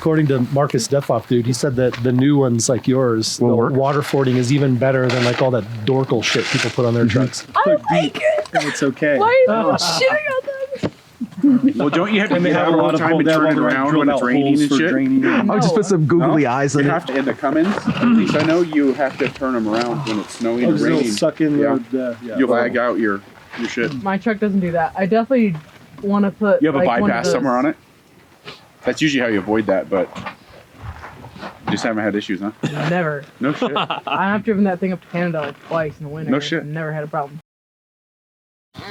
according to Marcus Deathlock, dude, he said that the new ones like yours, the water fording is even better than like all that dorkle shit people put on their trucks. I like it. It's okay. Why are you shitting on them? Well, don't you have to get out all the time and turn it around when it's raining and shit? I'll just put some googly eyes on You it. have to, in the Cummins, at least I know you have to turn them around when it's snowing and raining. Suck in You'll lag out your shit. My truck doesn't do that. I definitely want to put. You have a like, bypass somewhere on it? That's usually how you avoid that, but you just haven't had issues, huh? Never. No shit. I have driven that thing up to Canada like twice in the winter. No shit. Never had a problem.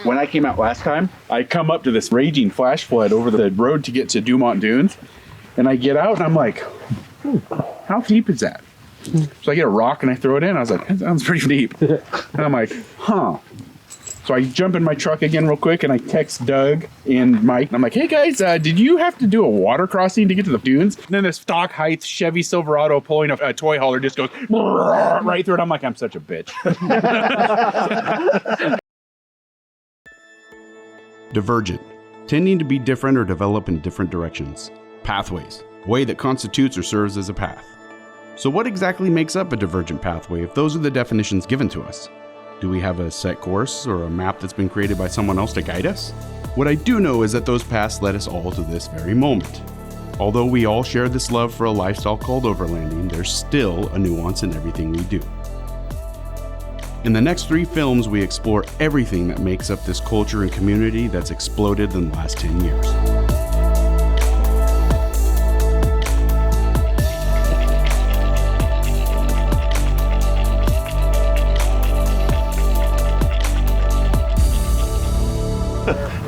When I came out last time, I come up to this raging flash flood over the road to get to Dumont Dunes, and I get out and I'm like, how deep is that? So I get a rock and I throw it in. I was like, that sounds pretty deep. And I'm like, huh. So I jump in my truck again real quick and I text Doug and Mike. And I'm like, hey guys, did you have to do a water crossing to get to the dunes? And then this stock height Chevy Silverado pulling a toy hauler just goes right through it. I'm like, I'm such a bitch. Divergent, tending to be different or develop in different directions. Pathways, way that constitutes or serves as a path. So what exactly makes up a divergent pathway if those are the definitions given to us? Do we have a set course or a map that's been created by someone else to guide us? What I do know is that those paths led us all to this very moment. Although we all share this love for a lifestyle called overlanding, there's still a nuance in everything we do. In the next 3 films, we explore everything that makes up this culture and community that's exploded in the last 10 years.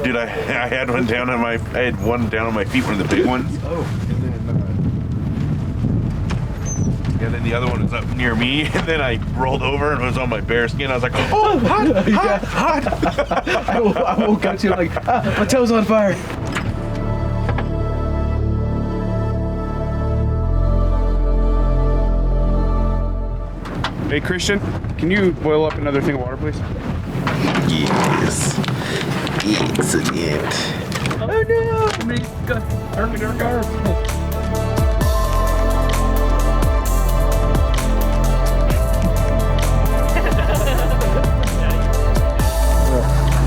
Dude, I had one down on my feet, one of the big ones. And then the other one was up near me, and then I rolled over and it was on my bare skin. I was like, oh, hot. I woke up to like, my toe's on fire. Hey Christian, can you boil up another thing of water, please? Yes. Excellent. Oh no! Turn me to our car.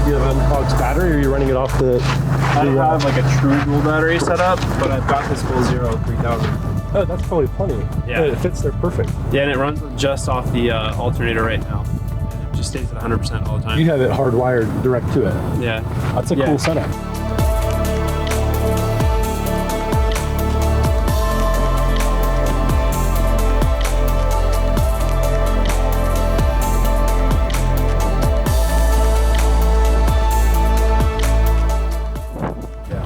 You have an aux battery, or are you running it off the? I don't have like a true dual battery set up, but I've got this full 3000. Oh, that's probably plenty. Yeah. It fits there perfect. Yeah, and it runs just off the alternator right now. It just stays at 100% all the time. You have it hardwired direct to it. Yeah. That's a cool setup.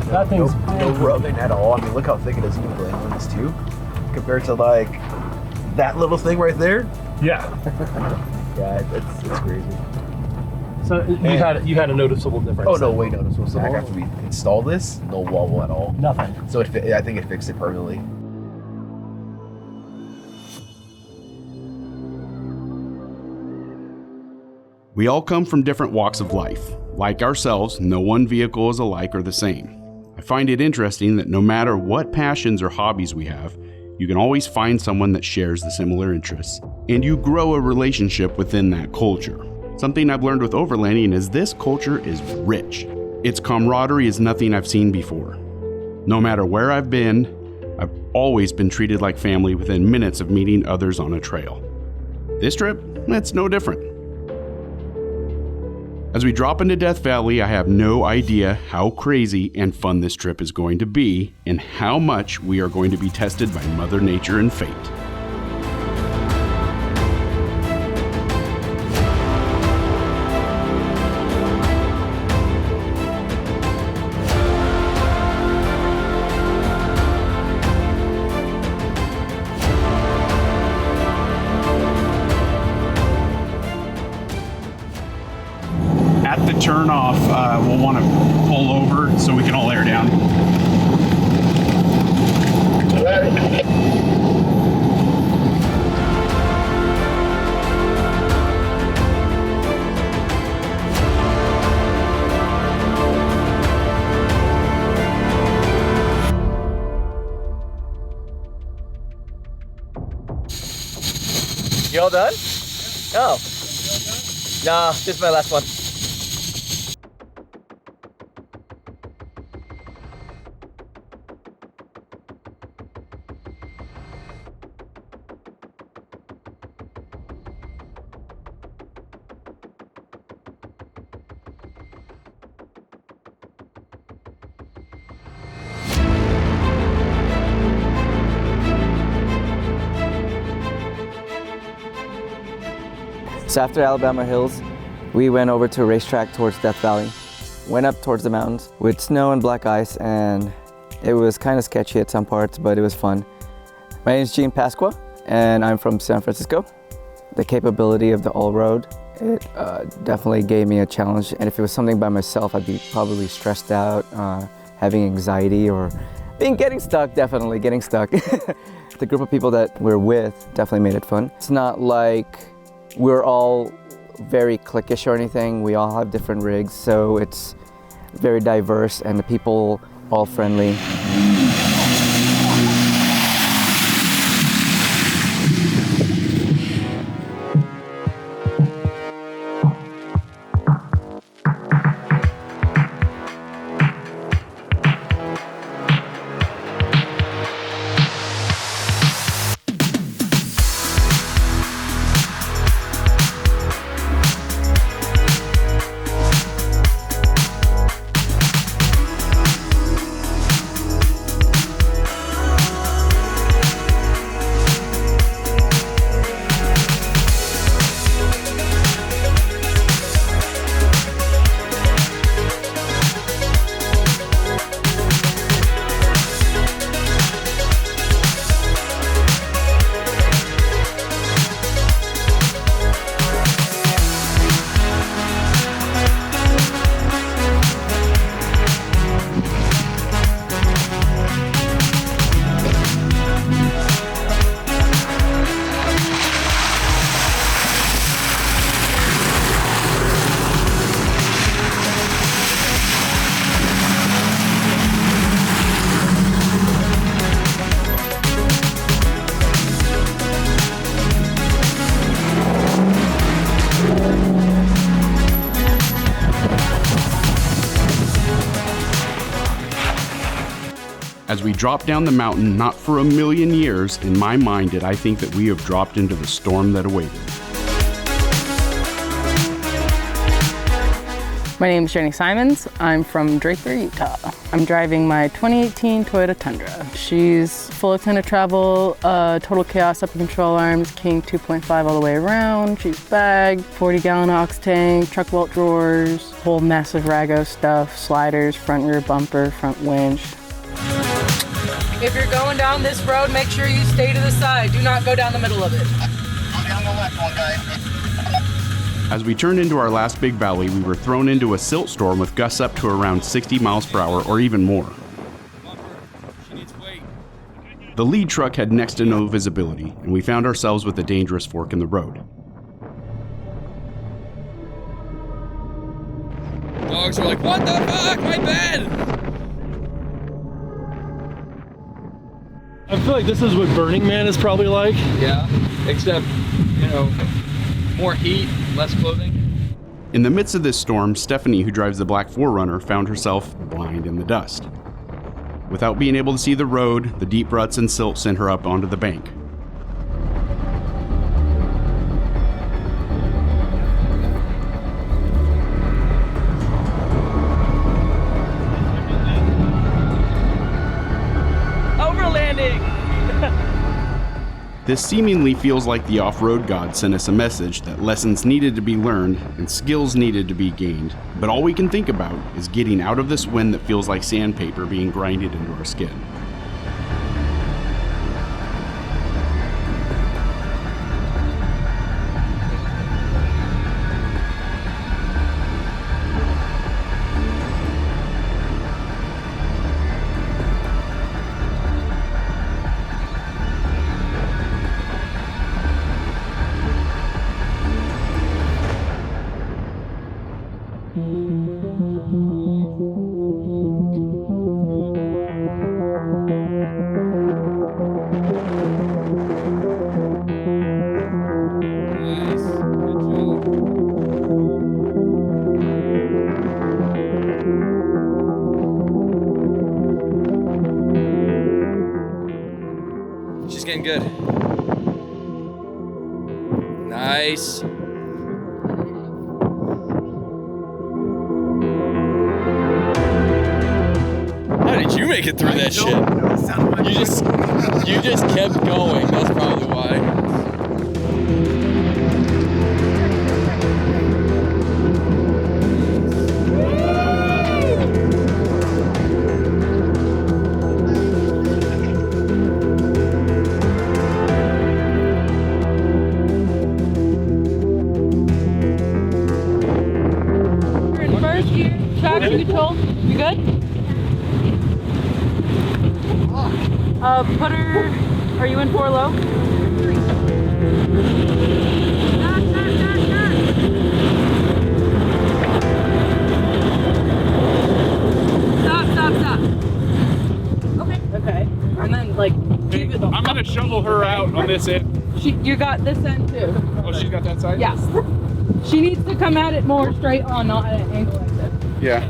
That thing's no rubbing at all. I mean, look how thick it is in the blade on this too, compared to like that little thing right there. Yeah. Yeah, it's crazy. So you had a noticeable difference. Oh no, way noticeable. So after we installed this, no wobble at all. Nothing. So I think it fixed it permanently. We all come from different walks of life. Like ourselves, no one vehicle is alike or the same. I find it interesting that no matter what passions or hobbies we have, you can always find someone that shares the similar interests, and you grow a relationship within that culture. Something I've learned with overlanding is this culture is rich. Its camaraderie is nothing I've seen before. No matter where I've been, I've always been treated like family within minutes of meeting others on a trail. This trip, it's no different. As we drop into Death Valley, I have no idea how crazy and fun this trip is going to be, and how much we are going to be tested by Mother Nature and fate. At the turn off, we'll want to pull over so we can all air down. You all done? Oh. Nah, this is my last one. So after Alabama Hills, we went over to a racetrack towards Death Valley. Went up towards the mountains with snow and black ice, and it was kind of sketchy at some parts, but it was fun. My name is Gene Pasqua, and I'm from San Francisco. The capability of the all-road, it definitely gave me a challenge, and if it was something by myself, I'd be probably stressed out, having anxiety, or getting stuck, definitely getting stuck. The group of people that we're with definitely made it fun. It's not like we're all very cliquish or anything. We all have different rigs, so it's very diverse, and the people all friendly. As we drop down the mountain, not for a million years, in my mind did I think that we have dropped into the storm that awaited. My name is Jenny Simons. I'm from Draper, Utah. I'm driving my 2018 Toyota Tundra. She's full extended travel, total chaos upper control arms, King 2.5 all the way around. She's bagged, 40-gallon ox tank, truck vault drawers, whole massive Rago stuff, sliders, front rear bumper, front winch. If you're going down this road, make sure you stay to the side. Do not go down the middle of it. Go down the left one, guys. As we turned into our last big valley, we were thrown into a silt storm with gusts up to around 60 miles per hour or even more. The lead truck had next to no visibility, and we found ourselves with a dangerous fork in the road. Dogs are like, what the fuck, my bed! I feel like this is what Burning Man is probably like. Yeah, except, you know, more heat, less clothing. In the midst of this storm, Stephanie, who drives the Black 4Runner, found herself blind in the dust. Without being able to see the road, the deep ruts and silt sent her up onto the bank. Overlanding! This seemingly feels like the off-road god sent us a message that lessons needed to be learned and skills needed to be gained, but all we can think about is getting out of this wind that feels like sandpaper being grinded into our skin. She's getting good. Nice. How did you make it through that shit? You just kept going. That's probably why. First gear, traction control. You good? Put her. Are you in 4 low? Stop. Okay. And then like keep it. I'm gonna shovel her out on this end. You got this end too. Oh, she's got that side? Yes. She needs to come at it more straight on, not at an angle like this. Yeah.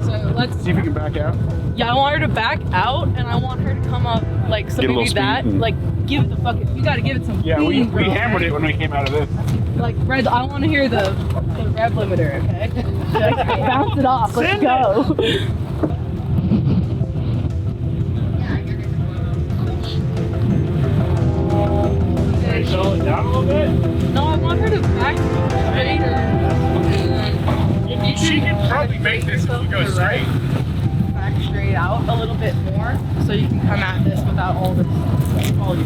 So let's See if we can back out. Yeah, I want her to back out, and I want her to come up like so. Maybe that, like, give it the fucking. You got to give it some. Yeah, speed, we bro. hammered it when we came out of this. Like, Red, I want to hear the rev limiter, okay? Like, bounce it off. Let's go. Slow it down a little bit. No, I want her to back straighter. She can probably make this if we go straight. Back straight out a little bit more, so you can come at this without all your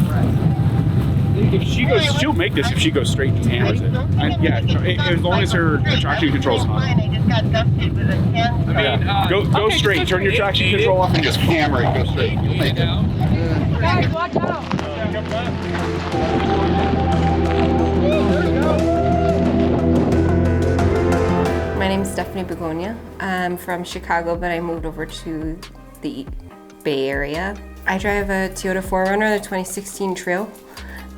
breath. If she goes, she'll make this if she goes straight and hammers it. As long as her traction control's on. Go straight. Turn your traction control off and just hammer it. Go straight. You'll make it. Guys, watch out. My name is Stephanie Begonia. I'm from Chicago, but I moved over to the Bay Area. I drive a Toyota 4Runner, the 2016 Trail.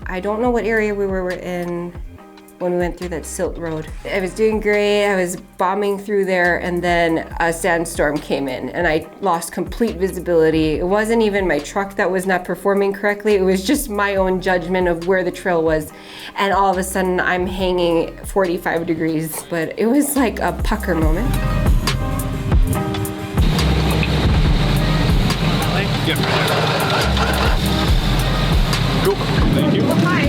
I don't know what area we were in when we went through that silt road. I was doing great, I was bombing through there, and then a sandstorm came in and I lost complete visibility. It wasn't even my truck that was not performing correctly, it was just my own judgment of where the trail was. And all of a sudden I'm hanging 45 degrees, but it was like a pucker moment. Cool. Thank you. Hi.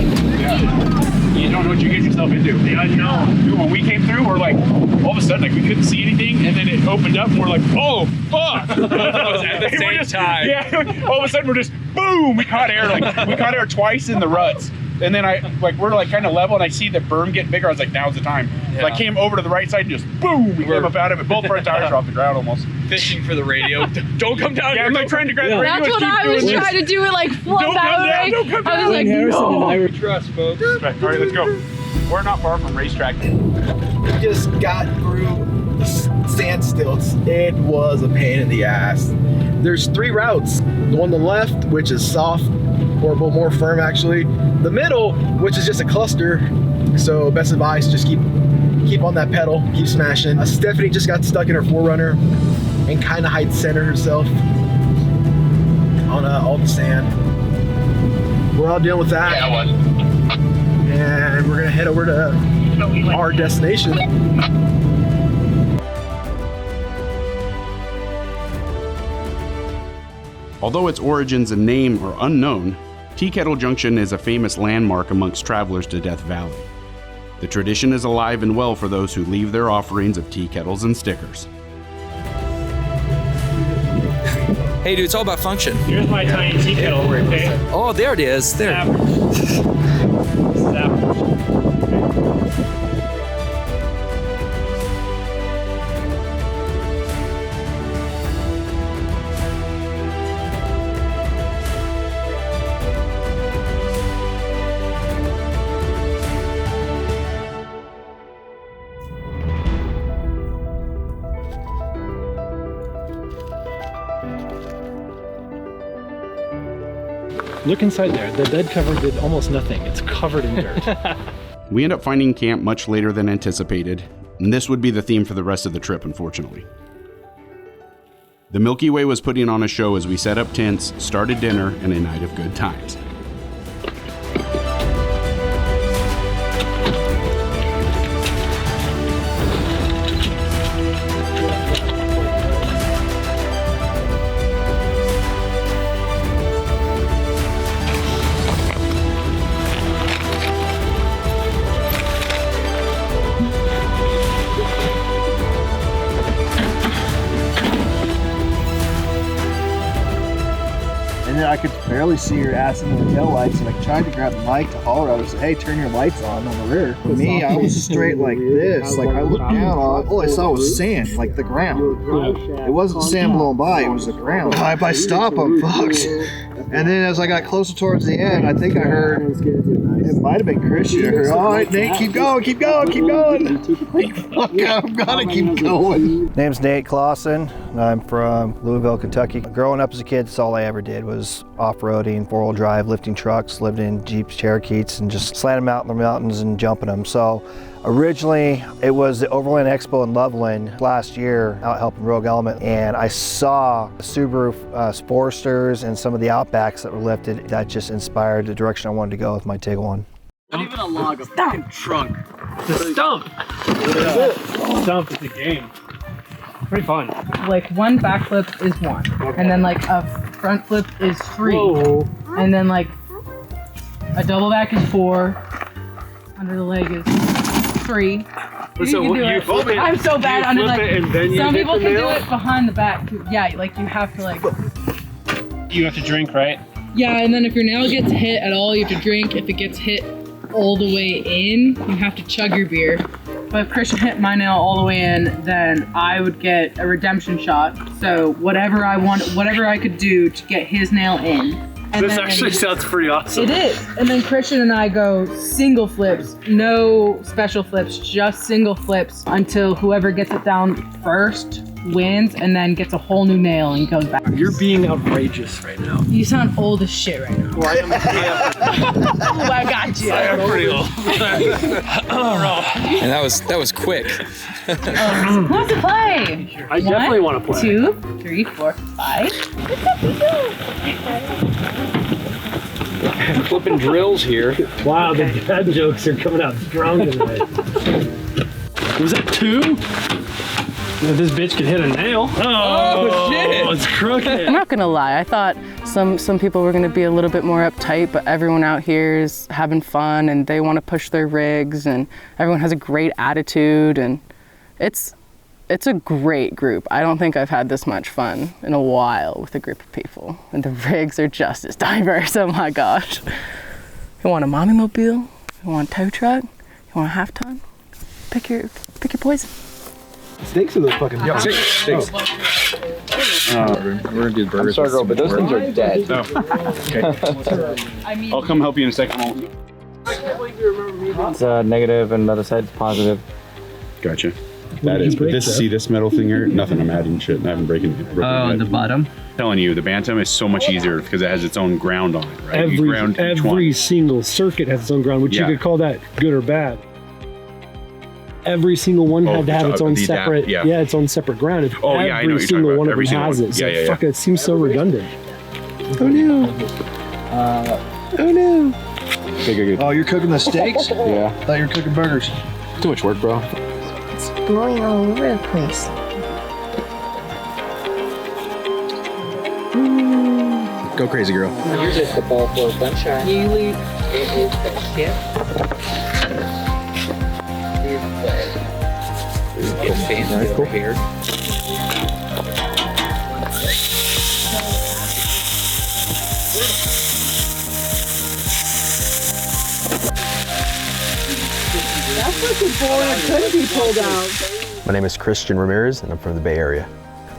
You don't know what you get yourself into. The unknown. Dude, when we came through, we're like, all of a sudden, like we couldn't see anything, and then it opened up, and we're like, oh, fuck! At the same time. Yeah. All of a sudden, we're just boom. We caught air. We caught air twice in the ruts, and then we're like kind of level, and I see the berm getting bigger. I was like, now's the time. Yeah. So I came over to the right side, and just boom. We came up out of it. Both front tires are off the ground almost. Fishing for the radio. Don't come down Yeah, here. I'm like trying to grab the radio. That's what I was trying to do, it like flip Don't out. come down. Don't come down. I was like, no. We trust, folks. Right, all right, let's go. We're not far from racetrack. We just got through the sand stilts. It was a pain in the ass. There's 3 routes. The one on the left, which is soft, or more firm actually. The middle, which is just a cluster. So best advice, just keep on that pedal, keep smashing. Stephanie just got stuck in her 4Runner and kind of hide center herself on all the sand. We're all dealing with that. Yeah, I was. And we're gonna head over to our destination. Although its origins and name are unknown, Tea Kettle Junction is a famous landmark amongst travelers to Death Valley. The tradition is alive and well for those who leave their offerings of tea kettles and stickers. Hey, dude, it's all about function. Here's my tiny tea kettle, okay? Oh, there it is. There. Look inside there. The bed cover did almost nothing. It's covered in dirt. We end up finding camp much later than anticipated, and this would be the theme for the rest of the trip, unfortunately. The Milky Way was putting on a show as we set up tents, started dinner, and a night of good times. barely see your ass in the tail lights, and I tried to grab the mic to holler at her, say, hey, turn your lights on the rear. For me, I was straight like this. Like I looked down, all I saw was sand, like the ground. It wasn't sand blowing by, it was the ground. If I stop, I'm fucked. And then as I got closer towards the end, I think I heard, it might have been Christian. I heard, all right, Nate, keep going, keep going, keep going. I'm gonna keep going. Name's Nate Clausen. I'm from Louisville, Kentucky. Growing up as a kid, that's all I ever did was off-roading, four-wheel drive, lifting trucks, lived in Jeeps, Cherokees, and just slamming them out in the mountains and jumping them. So originally, it was the Overland Expo in Loveland last year, out helping Rogue Element, and I saw Subaru Foresters and some of the Outbacks that were lifted. That just inspired the direction I wanted to go with my TIG one. Not even a log, a fucking trunk. It's a stump. Stump is a game. Pretty fun. Like one backflip is 1, and then like a front flip is 3, and then like a double back is 4. Under the leg is 3. So you flip it. I'm so bad under like. And then you some hit people the can nail? do it behind the back too. Yeah, like you have to like. You have to drink, right? Yeah, and then if your nail gets hit at all, you have to drink. If it gets hit all the way in, you have to chug your beer. But if Christian hit my nail all the way in, then I would get a redemption shot. So whatever I could do to get his nail in. And this actually sounds pretty awesome. It is. And then Christian and I go single flips, no special flips, just single flips until whoever gets it down first wins and then gets a whole new nail and goes back. You're being outrageous right now. You sound old as shit right now. Well, I am. Oh, I got you. I am pretty old. And that was quick. Who wants to play? I definitely want to play. 2, 3, 4, 5. Flipping drills here. Wow, the dad jokes are coming out strong tonight. Was that 2? This bitch can hit a nail. Oh shit! It's crooked. I'm not gonna lie, I thought some people were gonna be a little bit more uptight, but everyone out here is having fun and they want to push their rigs and everyone has a great attitude and it's a great group. I don't think I've had this much fun in a while with a group of people. And the rigs are just as diverse, oh my gosh. You want a mommy mobile? You want a tow truck? You want a half ton? Pick your poison. Steaks are those fucking Steaks. We're gonna do burgers. I'm sorry, girl, but those things are dead. No. Okay. I'll come help you in a second. It's negative and the other side's positive. Gotcha. That is, but see this metal thing here? Nothing, I'm adding shit. I haven't broken it. On the bottom? I'm telling you, the Bantam is so much easier because it has its own ground on it, right? You ground each Every one. single circuit has its own ground, which you could call that good or bad. Every single one had to have its own separate, its own separate ground. If I know what every you're single talking one about. of them has it. So fuck, it seems so redundant. Oh no. Oh no. Okay, good. Oh, you're cooking the steaks? Yeah. I thought you were cooking burgers. Too much work, bro. It's blowing all over the place. Go crazy, girl. Here's just the ball for sunshine. You leave. It is the ship. It's fancy over here. That's like a board that couldn't be pulled out. My name is Christian Ramirez and I'm from the Bay Area.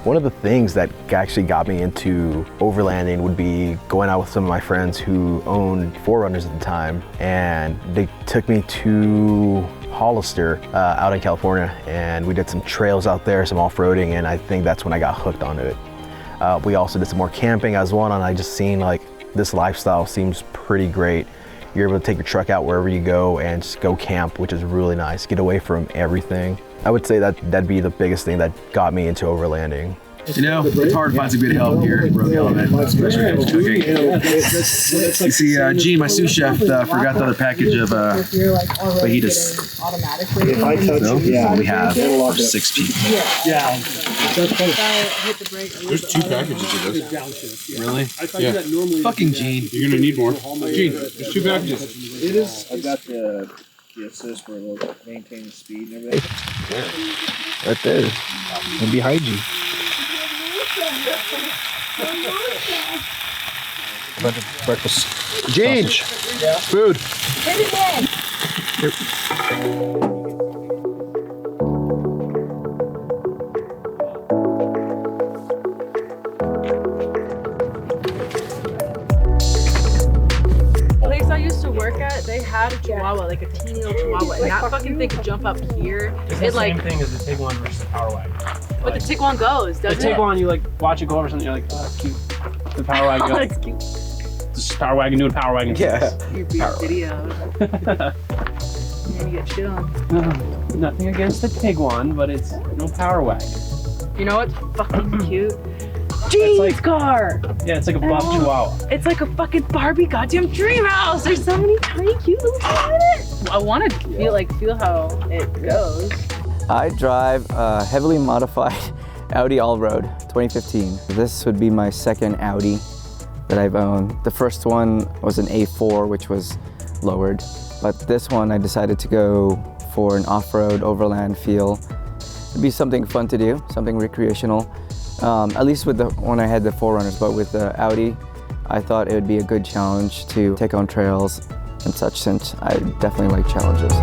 One of the things that actually got me into overlanding would be going out with some of my friends who owned 4Runners at the time, and they took me to Hollister out in California, and we did some trails out there, some off-roading, and I think that's when I got hooked onto it. We also did some more camping as well, and I just seen like this lifestyle seems pretty great. You're able to take your truck out wherever you go and just go camp, which is really nice. Get away from everything. I would say that that'd be the biggest thing that got me into overlanding. You know, it's hard to find some good help here at Rogue Element, especially when it comes to cooking. You see, Gene, my sous chef, forgot the other package of fajitas. If I touch so, we have 6 people. Yeah. There's 2 packages of this. Really? Yeah. Fucking Gene. You're gonna need more. Gene, there's 2 packages. It is. I've got the assist for maintaining speed and everything. Right there. And behind you. bunch of breakfast. Gene, food. Place I used to work at, they had a chihuahua, like a teeny little chihuahua, and that fucking thing could jump up here. It's the same thing as the Tiguan versus the Power Wagon. But the Tiguan goes, doesn't it? The Tiguan, you like watch it go over something, you're like, oh, that's cute. The Power Wagon, you're like, That's cute. this is Power Wagon doing Power Wagon. Yeah. Your video. And you get shit on. Nothing against the Tiguan, but it's no Power Wagon. You know what's fucking cute? Gene's car! Yeah, it's like a Bob Chihuahua. It's like a fucking Barbie goddamn dream house! There's so many tiny cute little things in it! I want to feel how it goes. I drive a heavily modified Audi Allroad 2015. This would be my second Audi that I've owned. The first one was an A4, which was lowered. But this one, I decided to go for an off-road overland feel. It'd be something fun to do, something recreational. At least with when I had the 4Runners, but with the Audi, I thought it would be a good challenge to take on trails and such, since I definitely like challenges.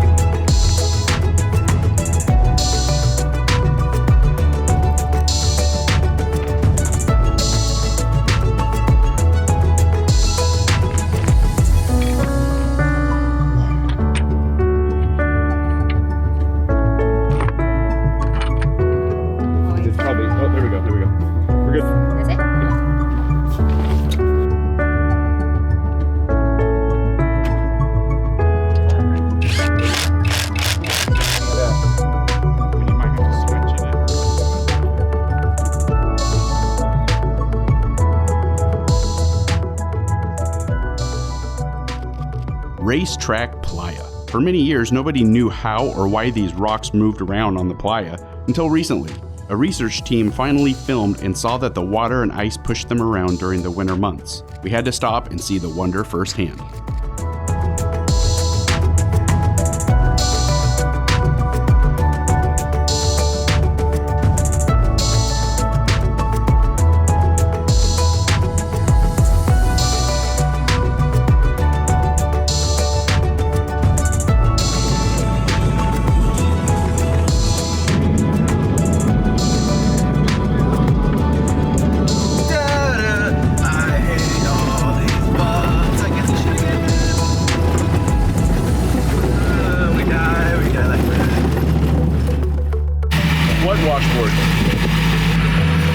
Racetrack Playa. For many years, nobody knew how or why these rocks moved around on the playa until recently. A research team finally filmed and saw that the water and ice pushed them around during the winter months. We had to stop and see the wonder firsthand.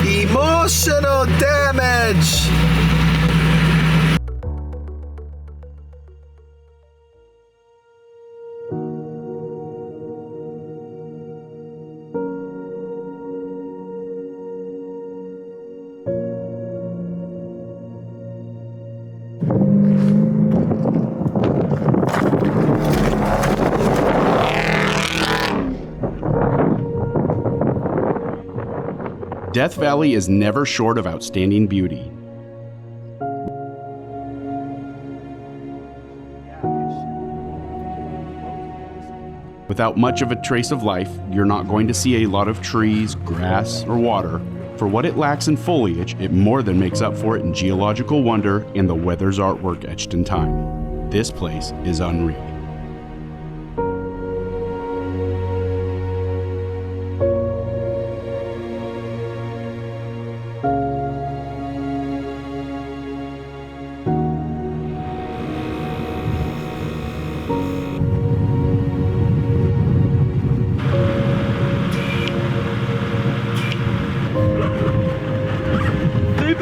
Emotional damage! Death Valley is never short of outstanding beauty. Without much of a trace of life, you're not going to see a lot of trees, grass, or water. For what it lacks in foliage, it more than makes up for it in geological wonder and the weather's artwork etched in time. This place is unreal.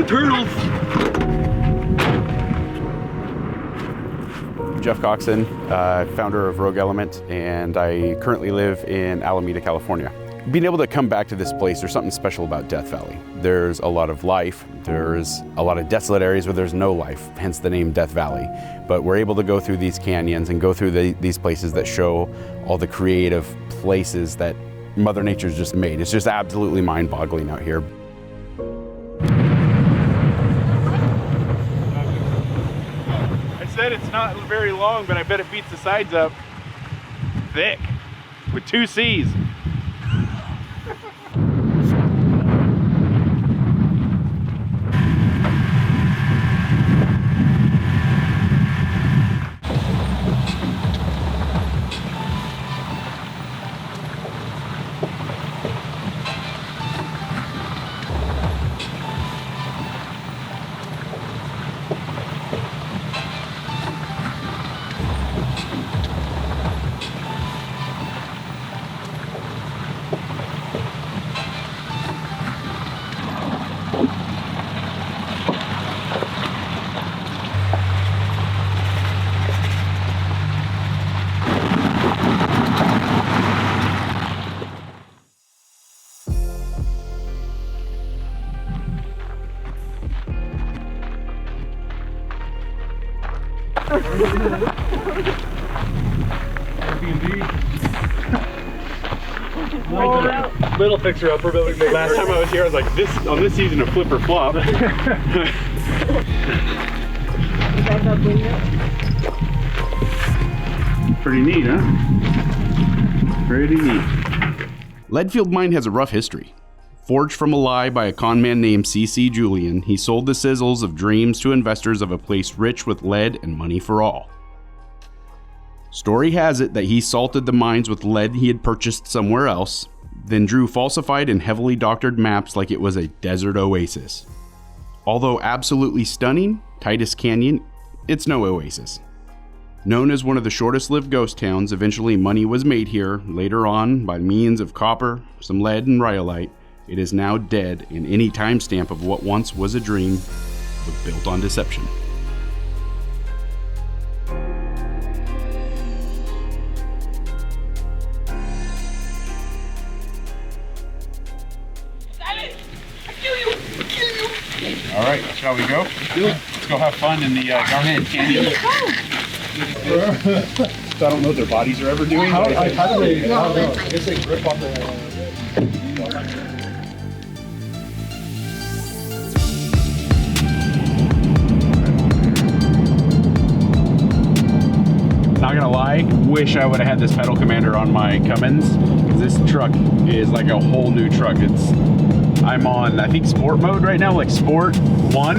Turtles! Jeff Coxon, founder of Rogue Element, and I currently live in Alameda, California. Being able to come back to this place, there's something special about Death Valley. There's a lot of life, there's a lot of desolate areas where there's no life, hence the name Death Valley. But we're able to go through these canyons and go through these places that show all the creative places that Mother Nature's just made. It's just absolutely mind-boggling out here. Said it's not very long, but I bet it beats the sides up thick with 2 C's. Little fixer upper, but we make Last time I was here, I was like, this on this season of flip or flop. Pretty neat, huh? Pretty neat. Leadfield Mine has a rough history. Forged from a lie by a conman named C.C. Julian, he sold the sizzles of dreams to investors of a place rich with lead and money for all. Story has it that he salted the mines with lead he had purchased somewhere else, then drew falsified and heavily doctored maps like it was a desert oasis. Although absolutely stunning, Titus Canyon, it's no oasis. Known as one of the shortest lived ghost towns, eventually money was made here. Later on, by means of copper, some lead, and rhyolite, it is now dead, and any timestamp of what once was a dream was built on deception. All right, shall we go? Let's go have fun in the Garment Canyon. I don't know what their bodies are ever doing. I guess they grip on the... Not gonna lie, wish I would have had this pedal commander on my Cummins, because this truck is like a whole new truck. I'm on, I think, sport mode right now, like sport 1,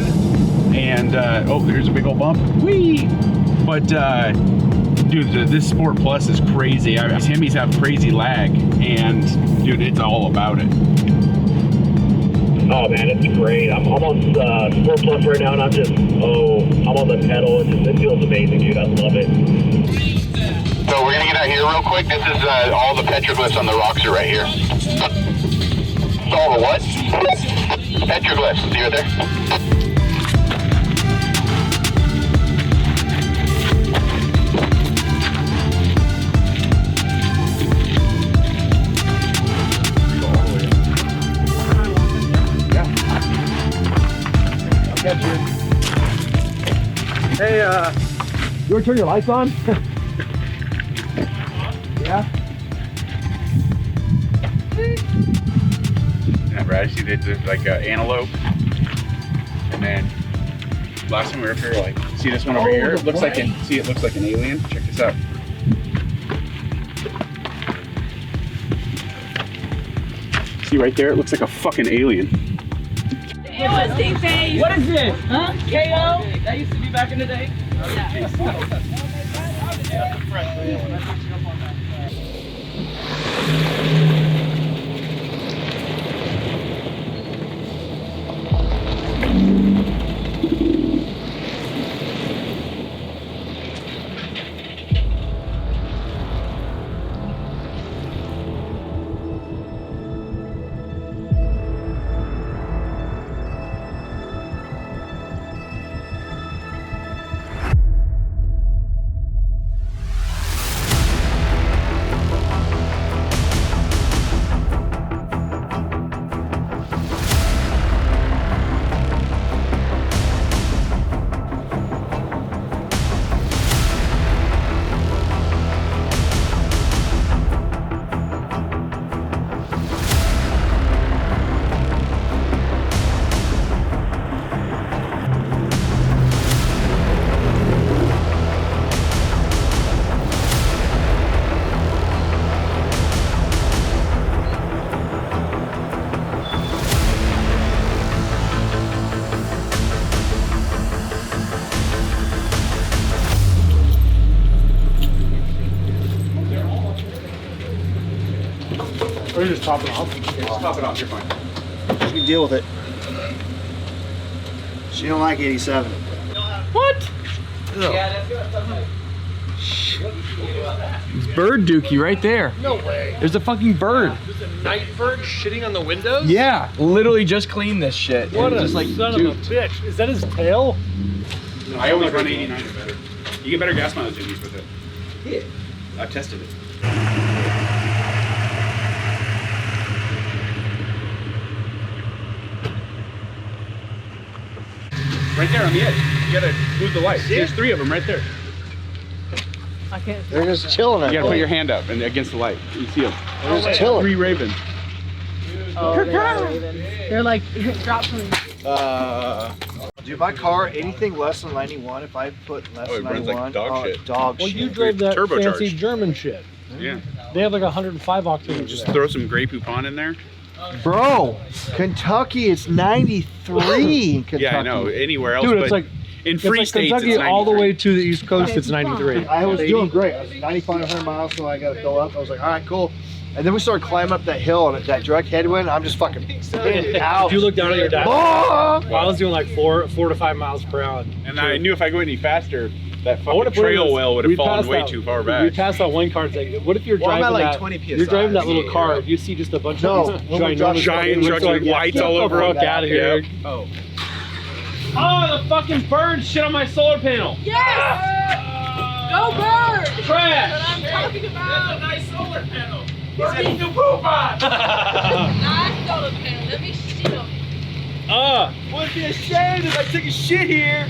and oh, there's a big old bump. Whee! But dude, this sport plus is crazy. These Hemis have crazy lag, and dude, it's all about it. Oh man, it's great. I'm on sport plus right now, and I'm on the pedal. It feels amazing, dude. I love it. So we're gonna get out here real quick. This is all the petroglyphs on the rocks are right here. All the what? Petroglyphs. See right there? Hey, you wanna turn your lights on? Yeah? Yeah, Brad, see, they did like antelope, and then last time we were up here, like, see this one over here? It looks like it looks like an alien. Check this out. See right there? It looks like a fucking alien. What is this? Huh? KO? That used to be back in the day. Or you just top it off? Yeah, just top it off, you're fine. She can deal with it. She don't like 87. What? It's bird dookie right there. No way. There's a fucking bird. There's a night bird shitting on the windows? Yeah, literally just cleaned this shit. What a just like, son of a bitch. Is that his tail? No, I always run 89 or better. You get better gas mileage in these with it. Yeah. I've tested it. Right there on the edge. You gotta move the light. There's 3 of them right there. I can't. They're just chilling. You gotta put your hand up and against the light. You see them. They're just chilling. 3 ravens. Oh, they're like drop from. Dude, my car, anything less than 91, if I put less than 91, like dog shit. Dog Well, shit. you drove that Turbocharged. fancy German shit. Yeah. They have like 105 octane. Just throw some Grey Poupon in there. Bro, Kentucky, it's 93 in Kentucky. Yeah, I know. Anywhere else, Dude, but it's like in free like states, Kentucky it's all the 93. way to the East Coast. It's 93. I was doing great. I was 9,500 miles, so I got to fill up. I was like, all right, cool. And then we started climbing up that hill, and that direct headwind, I'm just fucking out. Did you look down at your dash? Oh! I was doing like 4 to 5 miles per hour. And I knew if I go any faster, that fucking trail well would have fallen way too far back. We passed that one car. It's like, what if you're driving I'm at like that? 20 PSI. You're driving that little car. You see just a bunch of giant trucks with lights all over them. Fuck out of here. Yep. Oh, the fucking bird shit on my solar panel. Yes! Go bird! Trash! That's what I'm talking about. That's a nice solar panel. He's getting the poop on. Nice solar panel. Let me shit on it. Wouldn't be ashamed if I took a shit here.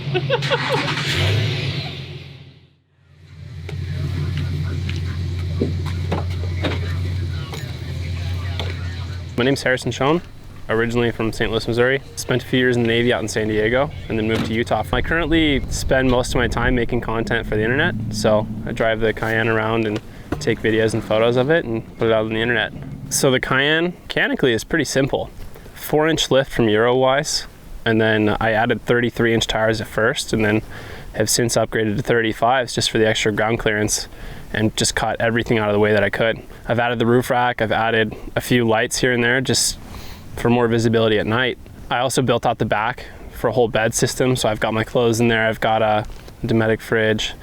My name's Harrison Schoen, originally from St. Louis, Missouri. Spent a few years in the Navy out in San Diego and then moved to Utah. I currently spend most of my time making content for the internet. So I drive the Cayenne around and take videos and photos of it and put it out on the internet. So the Cayenne mechanically is pretty simple. 4-inch lift from Eurowise, and then I added 33-inch tires at first and then have since upgraded to 35s just for the extra ground clearance and just cut everything out of the way that I could. I've added the roof rack, I've added a few lights here and there just for more visibility at night. I also built out the back for a whole bed system, so I've got my clothes in there, I've got a Dometic fridge,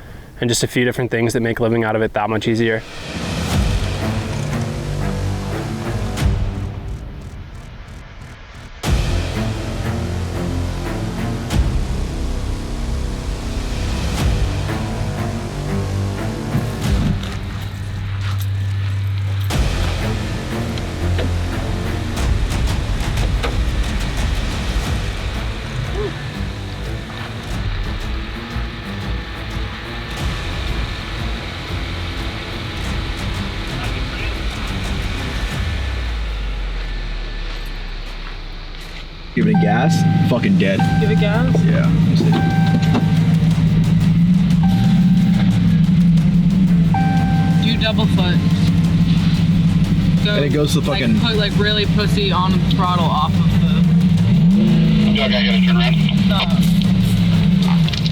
and just a few different things that make living out of it that much easier. Give it gas, fucking dead. Give it gas? Yeah. Do double foot. Go, And it goes to the fucking- Put like really pussy on the throttle off of the. Okay, I gotta turn around.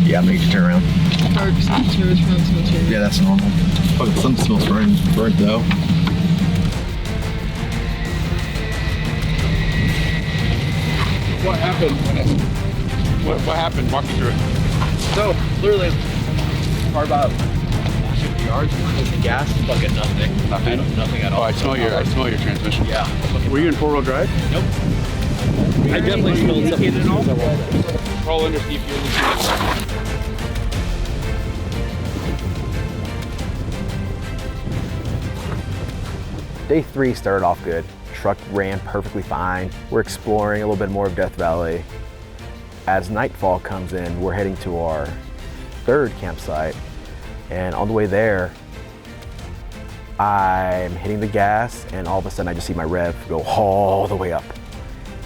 Yeah, make you turn around. Yeah, that's normal. Fucking something smells burnt though. What happened? What happened? Walk me through it. So, literally, far about 50 yards, the gas, fucking nothing. Nothing at all. Oh, I smell your transmission. Yeah. Were you in 4-wheel drive? Nope. I definitely smelled something. Roll under Steve fuel. Day 3 started off good. Truck ran perfectly fine. We're exploring a little bit more of Death Valley. As nightfall comes in, we're heading to our 3rd campsite. And on the way there, I'm hitting the gas and all of a sudden I just see my rev go all the way up.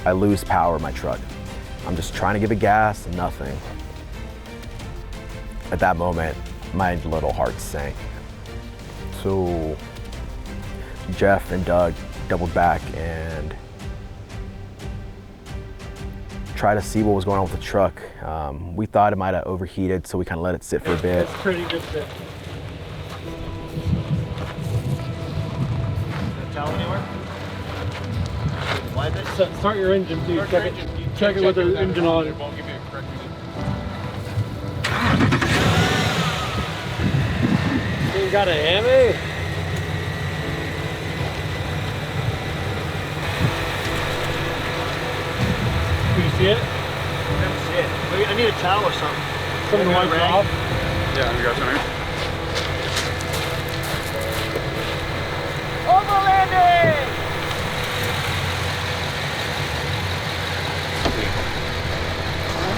I lose power in my truck. I'm just trying to give it gas, nothing. At that moment, my little heart sank. So Jeff and Doug doubled back and tried to see what was going on with the truck. We thought it might have overheated, so we kind of let it sit for a bit. It's pretty good fit. Towel anywhere? Wipe it? Start your engine, too. Check it with the engine on. You got a hammy? Do you see it? Shit. I need a towel or something. Something to wipe it off? Yeah, we got some here. Overlanding!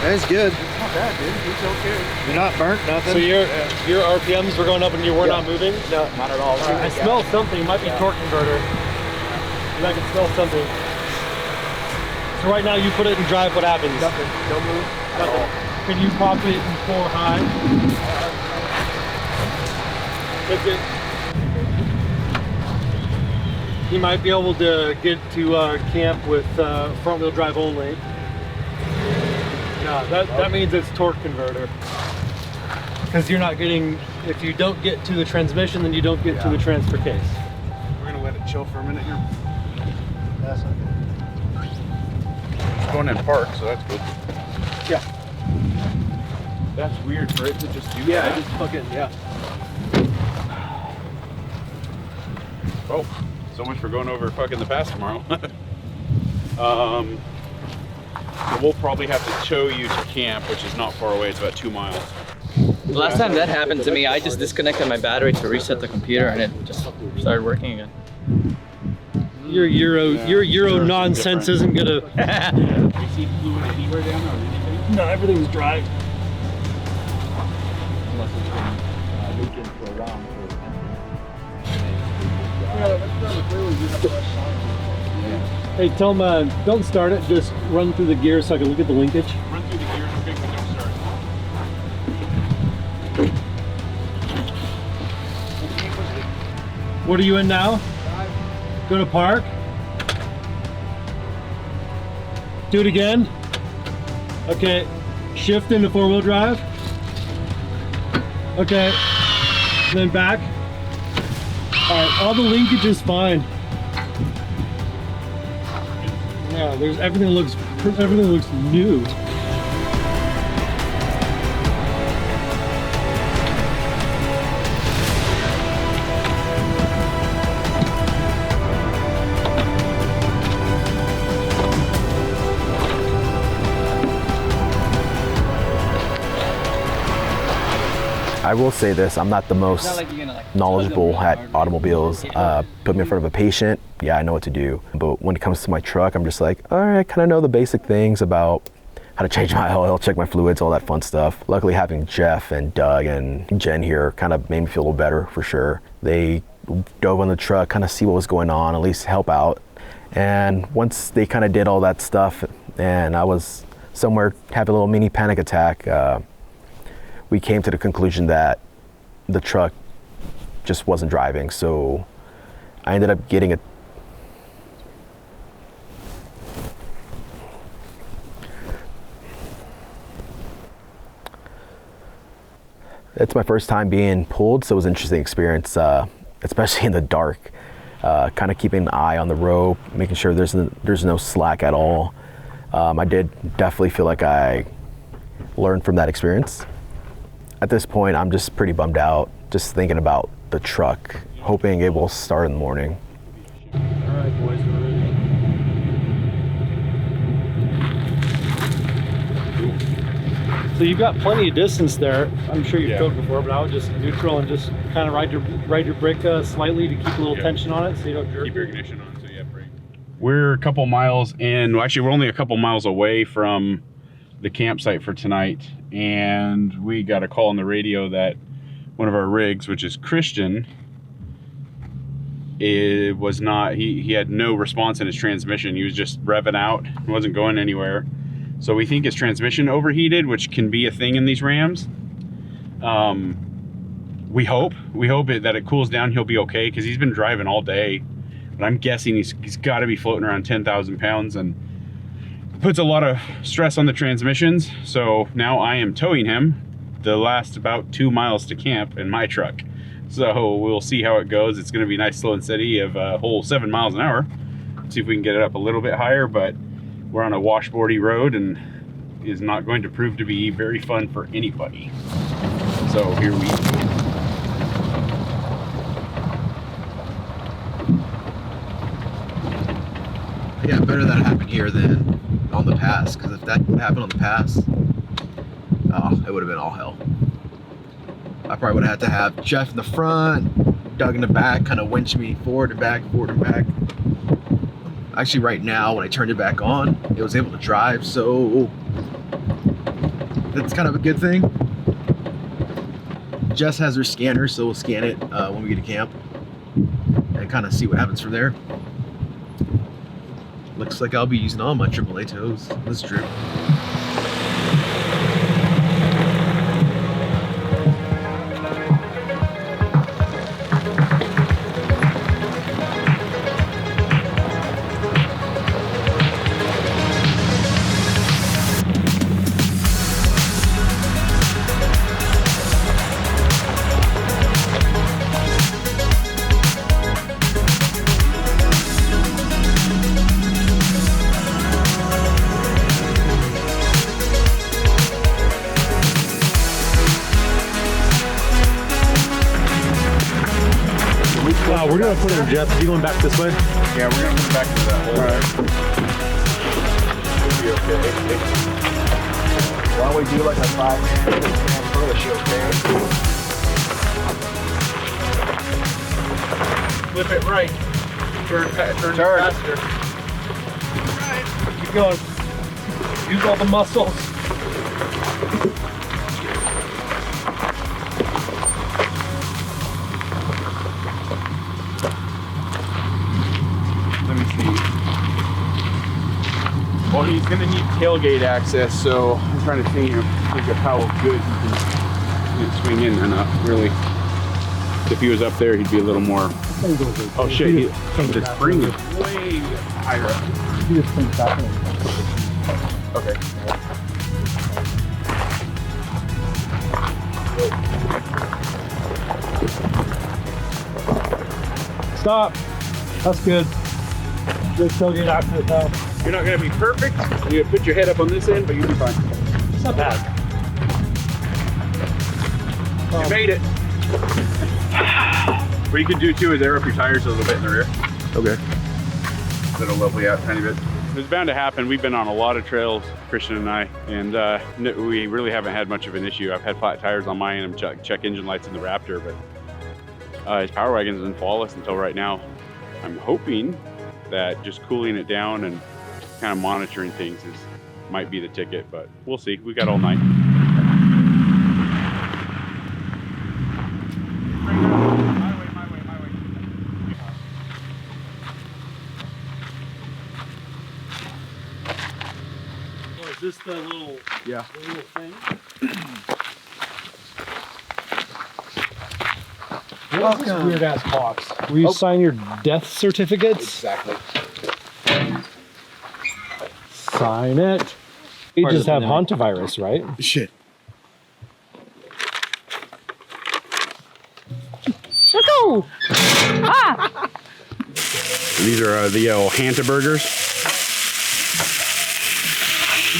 That's good. not bad, dude. It's okay. You're not burnt, nothing? So your RPMs were going up and you were not moving? No, not at all. I smell something. It might be torque converter. I can smell something. So right now you put it in drive, what happens? Nothing. Don't move. Nothing. Can you pop it in 4 high? That's it. You might be able to get to camp with front wheel drive only. Yeah, that means it's torque converter. Because you're not getting, if you don't get to the transmission, then you don't get to the transfer case. We're gonna let it chill for a minute here. That's not good. It's going in park, so that's good. Yeah. That's weird for it to just do Yeah, that. just fucking, yeah. Oh, so much for going over fucking the pass tomorrow. So we'll probably have to tow you to camp, which is not far away. It's about 2 miles. The last time that happened to me, I just disconnected my battery to reset the computer and it just started working again. Your Euro nonsense isn't gonna. Do you see fluid anywhere down there or anything? No, everything's dry. Unless it's been leaking for a while. Hey, tell them don't start it. Just run through the gears so I can look at the linkage. Run through the gears, okay, but don't start. What are you in now? Go to park. Do it again. Okay. Shift into 4-wheel drive. Okay. Then back. All right. All the linkage is fine. Yeah. There's everything looks new. I will say this, I'm not the most knowledgeable at automobiles. Put me in front of a patient, yeah, I know what to do. But when it comes to my truck, I'm just like, all right, I kind of know the basic things about how to change my oil, check my fluids, all that fun stuff. Luckily having Jeff and Doug and Jen here kind of made me feel a little better for sure. They dove on the truck, kind of see what was going on, at least help out. And once they kind of did all that stuff and I was somewhere having a little mini panic attack, we came to the conclusion that the truck just wasn't driving. So I ended up getting it. It's my first time being pulled, so it was an interesting experience, especially in the dark. Kind of keeping an eye on the rope, making sure there's no slack at all. I did definitely feel like I learned from that experience. At this point, I'm just pretty bummed out, just thinking about the truck, hoping it will start in the morning. All right, boys, we're ready. So you've got plenty of distance there. I'm sure you've towed before, but I would just neutral and just kind of ride your brake slightly to keep a little tension on it so you don't jerk. Keep your ignition on, so yeah, brake. We're a couple miles in. Well, actually, we're only a couple miles away from the campsite for tonight, and we got a call on the radio that one of our rigs, which is Christian, it was not, he had no response in his transmission. He was just revving out, wasn't going anywhere. So we think his transmission overheated, which can be a thing in these Rams. We hope that it cools down, he'll be okay, because he's been driving all day. But I'm guessing he's got to be floating around 10,000 pounds, and puts a lot of stress on the transmissions. So now I am towing him the last about 2 miles to camp in my truck. So we'll see how it goes. It's going to be nice, slow and steady of a whole 7 miles an hour. See if we can get it up a little bit higher, but we're on a washboardy road and is not going to prove to be very fun for anybody. So here we go. Yeah, better that happened here than on the pass, because if that happened on the pass, oh, it would have been all hell. I probably would have had to have Jeff in the front, Doug in the back, kind of winch me forward and back, forward and back. Actually, right now, when I turned it back on, it was able to drive, so That's kind of a good thing. Jess has her scanner, so we'll scan it when we get to camp and kind of see what happens from there. Looks like I'll be using all my AAA toes this trip. We're gonna put it in Jeff. You going back this way? Yeah, we're gonna put it back to that hole. All right. We'll be okay. Why don't we do like a 5-man push, okay? Flip it right. Turn faster. Right. Keep going. Use all the muscles. Well, he's going to need tailgate access, so I'm trying to think of how good he can swing in or not, really. If he was up there, he'd be a little more... Oh, shit. The spring is way higher up. Okay. Stop. That's good. Good tailgate access now. You're not going to be perfect. You're going to put your head up on this end, but you'll be fine. It's not bad. You made it. What you can do too is air up your tires a little bit in the rear. Okay. That'll level you out a tiny bit. It's bound to happen. We've been on a lot of trails, Christian and I, and we really haven't had much of an issue. I've had flat tires on mine and check engine lights in the Raptor, but his Power Wagon's been flawless until right now. I'm hoping that just cooling it down and kind of monitoring things might be the ticket, but we'll see. We got all night. Oh, is this the little, yeah. The little thing? What is this weird ass box? Will you sign your death certificates? Exactly. Sign it. You just have hantavirus, right? Shit. Let's go! Ah! These are the old Hanta burgers.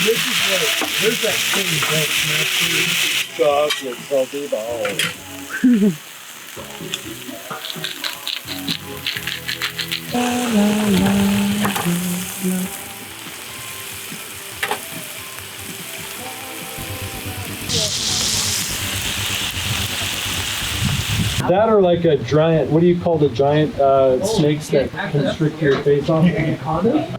This is like, there's that thing that chocolate salty balls. That or like a giant, what do you call the giant snakes that constrict your face off? Anaconda?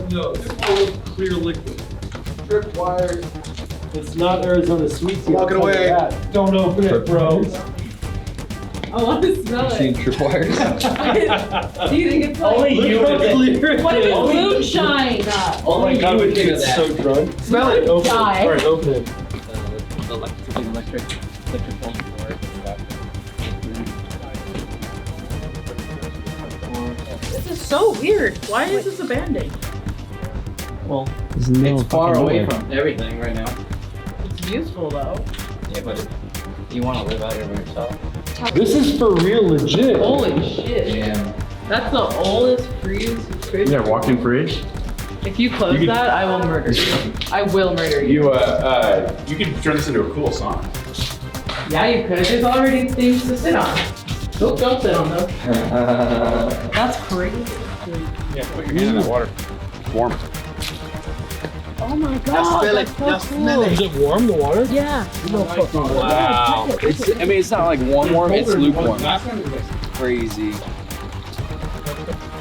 No, it's clear liquid. Tripwire. It's not Arizona sweets. Walking away. Don't open it, bro. I want to smell it. Tripwires. Do you think it's like... Only you would clear. What is moonshine? Oh my god, we get so drunk. Smell it. Open it. Alright, open it. Electric phone This is so weird. Why is this a Band-Aid? Well, it's far away from everything right now. It's useful though. Yeah, but you want to live out here by yourself. This is for real legit. Holy shit. Yeah. That's the oldest fridge. Yeah, walk-in fridge. If you close that, I will murder you. I will murder you. You could turn this into a cool song. Yeah, you could. There's already things to sit on. Don't sit on those. That's crazy. Yeah, put your hand in that water. It's warm. Oh my god. Now smell it. That's so Now cool. smell it. Is it warm, the water? Yeah. Wow. It's not like warm, it's lukewarm. That's crazy.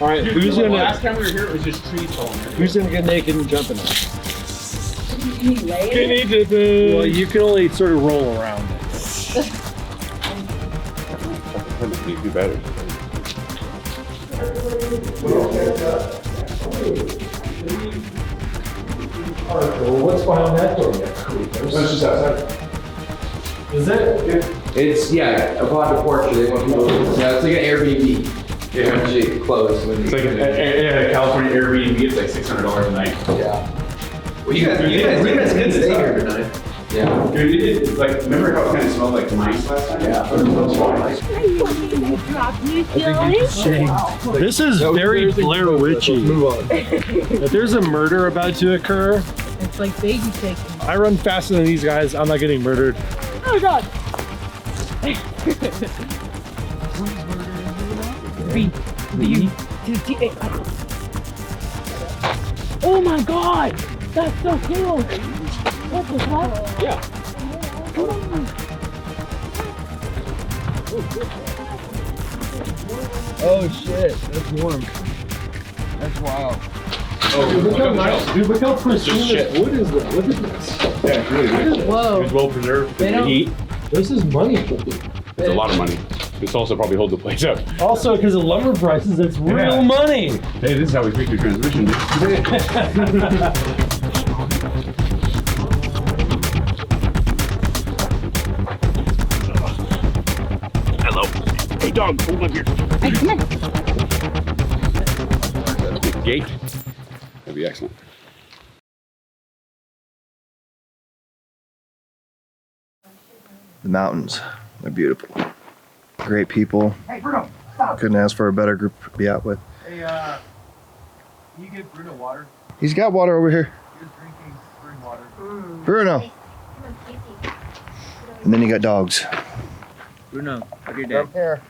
All right, Dude, who's gonna? Last time we were here, it was just trees falling. Who's gonna get naked and jump in it? Can you Well, you can only sort of roll around it. You do better. Well, what's behind that door? That's just outside. Is it? It's, yeah, upon departure, they want people, yeah, it's like an Airbnb. They eventually close. It's like a California Airbnb, it's like $600 a night. Yeah. Well, you guys can stay here tonight. Yeah. Dude, it's like, remember how it kind of smelled like mice last time? Yeah. This is very Blair Witchy. If there's a murder about to occur, It's like baby taking. I run faster than these guys. I'm not getting murdered. Oh God. B. Oh my God. That's so cool. What the fuck? Yeah. Come on. Oh shit, that's warm. That's wild. Oh, dude, look how nice. Dude, look how pristine this wood is. Look at this. Yeah, it's really good. Whoa. It's well preserved. They don't- Heat. This is money. It's a lot of money. This also probably holds the place up. Also, because of lumber prices, it's real money. Hey, this is how we fix your transmission, dude. Hello. Hey, dog, hold up here. Hey, come here. Gate. That'd be excellent. The mountains, they're beautiful. Great people. Hey, Bruno, stop. Couldn't ask for a better group to be out with. Hey, can you give Bruno water? He's got water over here. He was drinking spring water. Bruno. And then you got dogs. Bruno, have your day. Up here.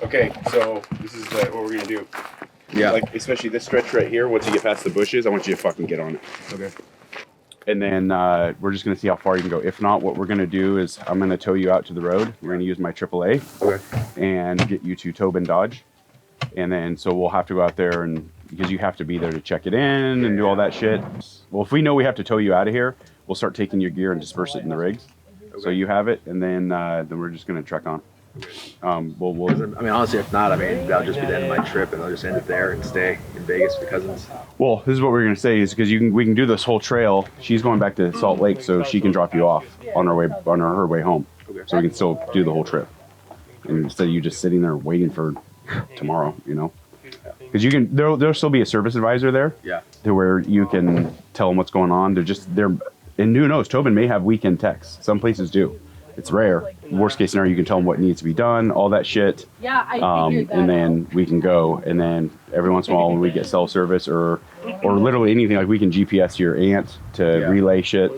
Okay, so this is what we're gonna do. Yeah. Like, especially this stretch right here, once you get past the bushes, I want you to fucking get on it. Okay. And then we're just gonna see how far you can go. If not, what we're gonna do is I'm gonna tow you out to the road. We're gonna use my AAA. Okay. And get you to Tobin Dodge. And then, so we'll have to go out there and, because you have to be there to check it in and do all that shit. Well, if we know we have to tow you out of here, we'll start taking your gear and disperse it in the rigs. Okay. So you have it, and then we're just gonna trek on. I mean, honestly, if not, I mean, that'll just be the end of my trip, and I'll just end it there and stay in Vegas with cousins. Well, this is what we're gonna say is because we can do this whole trail. She's going back to Salt Lake, so she can drop you off on her way home. Okay. So we can still do the whole trip, and instead of you just sitting there waiting for tomorrow, you know. Because you can, there'll still be a service advisor there. Yeah. To where you can tell them what's going on. And who knows, Tobin may have weekend techs. Some places do. It's rare. Worst case scenario, you can tell them what needs to be done, all that shit. Yeah, I figured that. And then we can go. And then every once in a while, when we get cell service or literally anything, like we can GPS your aunt to relay shit.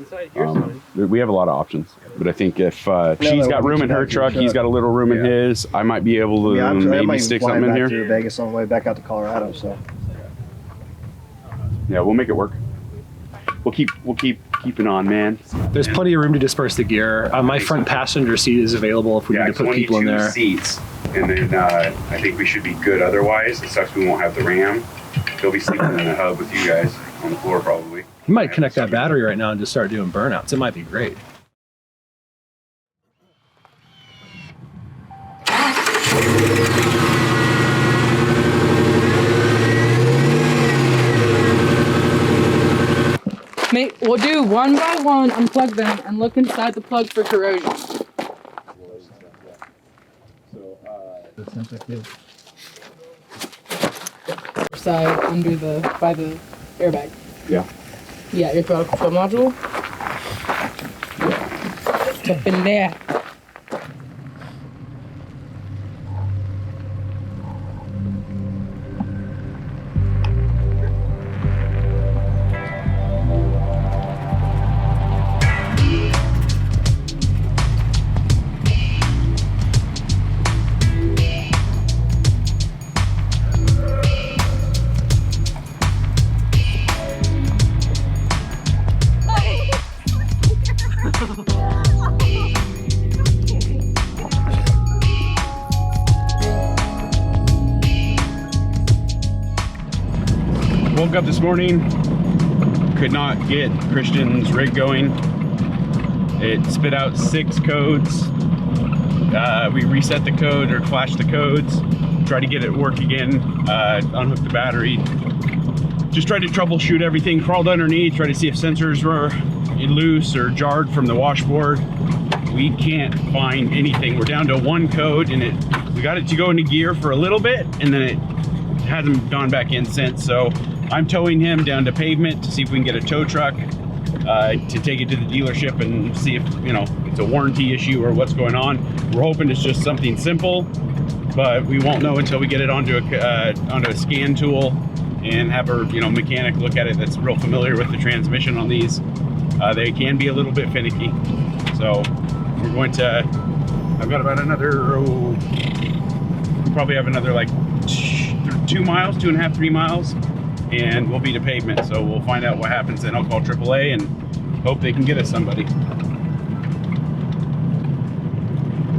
We have a lot of options. But I think if she's got room in her truck, he's got a little room in his. I might be able to maybe stick something in here. To Vegas on the way back out to Colorado, so. Yeah, we'll make it work. We'll keep keeping on, man. There's plenty of room to disperse the gear. My front passenger seat is available if we need to put people in there. Seats, and then I think we should be good otherwise. It sucks we won't have the RAM. They'll be sleeping in the hub with you guys on the floor probably. You might connect that battery right now and just start doing burnouts. It might be great. We'll do one by one, unplug them, and look inside the plug for corrosion. Side under by the airbag. Yeah. Yeah, your throttle control module. It's up in there. woke up this morning, could not get Christian's rig going. It spit out 6 codes. We reset the code or flashed the codes, tried to get it work again, unhooked the battery. Just tried to troubleshoot everything, crawled underneath, tried to see if sensors were loose or jarred from the washboard. We can't find anything. We're down to 1 code, and we got it to go into gear for a little bit, and then it hasn't gone back in since. So I'm towing him down to pavement to see if we can get a tow truck to take it to the dealership and see if, you know, it's a warranty issue or what's going on. We're hoping it's just something simple, but we won't know until we get it onto a scan tool and have a, you know, mechanic look at it that's real familiar with the transmission on these. They can be a little bit finicky. So we're going to, I've got about another, we probably have another like 2 miles, 2.5, 3 miles, and we'll be to pavement. So we'll find out what happens, then I'll call AAA and hope they can get us somebody.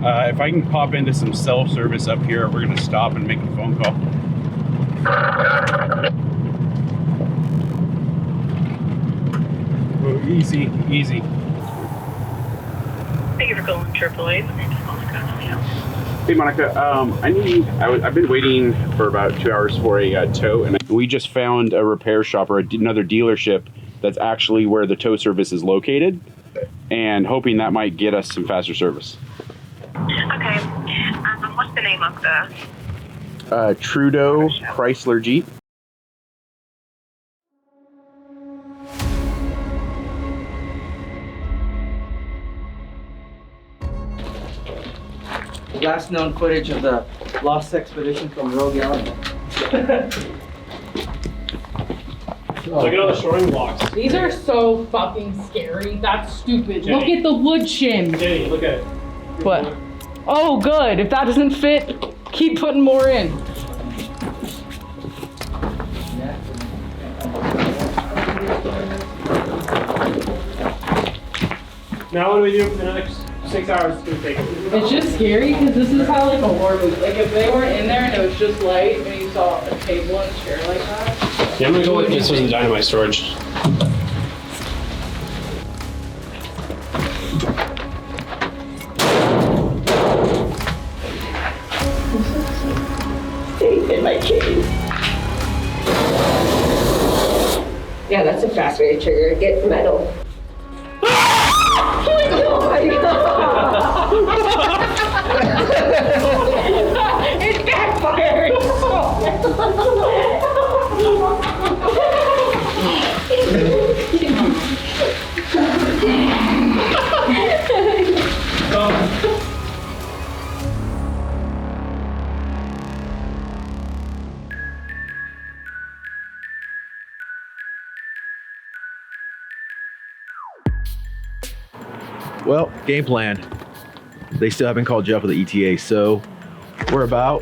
If I can pop into some self-service up here, we're gonna stop and make a phone call. Oh, easy, easy. Thank you for calling AAA. My name is Monica. How may I help you? Hey Monica, I've been waiting for about 2 hours for a tow, and we just found a repair shop or another dealership that's actually where the tow service is located, and hoping that might get us some faster service. Okay. What's the name of the? Trudeau Chrysler Jeep. Last known footage of the lost expedition from Rogue Island. Look at all the shoring blocks. These are so fucking scary. That's stupid. Jenny. Look at the wood shim. Jenny, look at it. What? Oh, good. If that doesn't fit, keep putting more in. Now what do we do for the next 6 hours? It's gonna take. It's just scary because this is how like a horror movie. Like if they weren't in there and it was just light and you saw a table and a chair like that. Yeah, I'm gonna go with this was in dynamite storage. In my case. Yeah, that's a fast way to trigger. Get metal. Oh my god! It backfired! Well, game plan. They still haven't called you up with the ETA, so we're about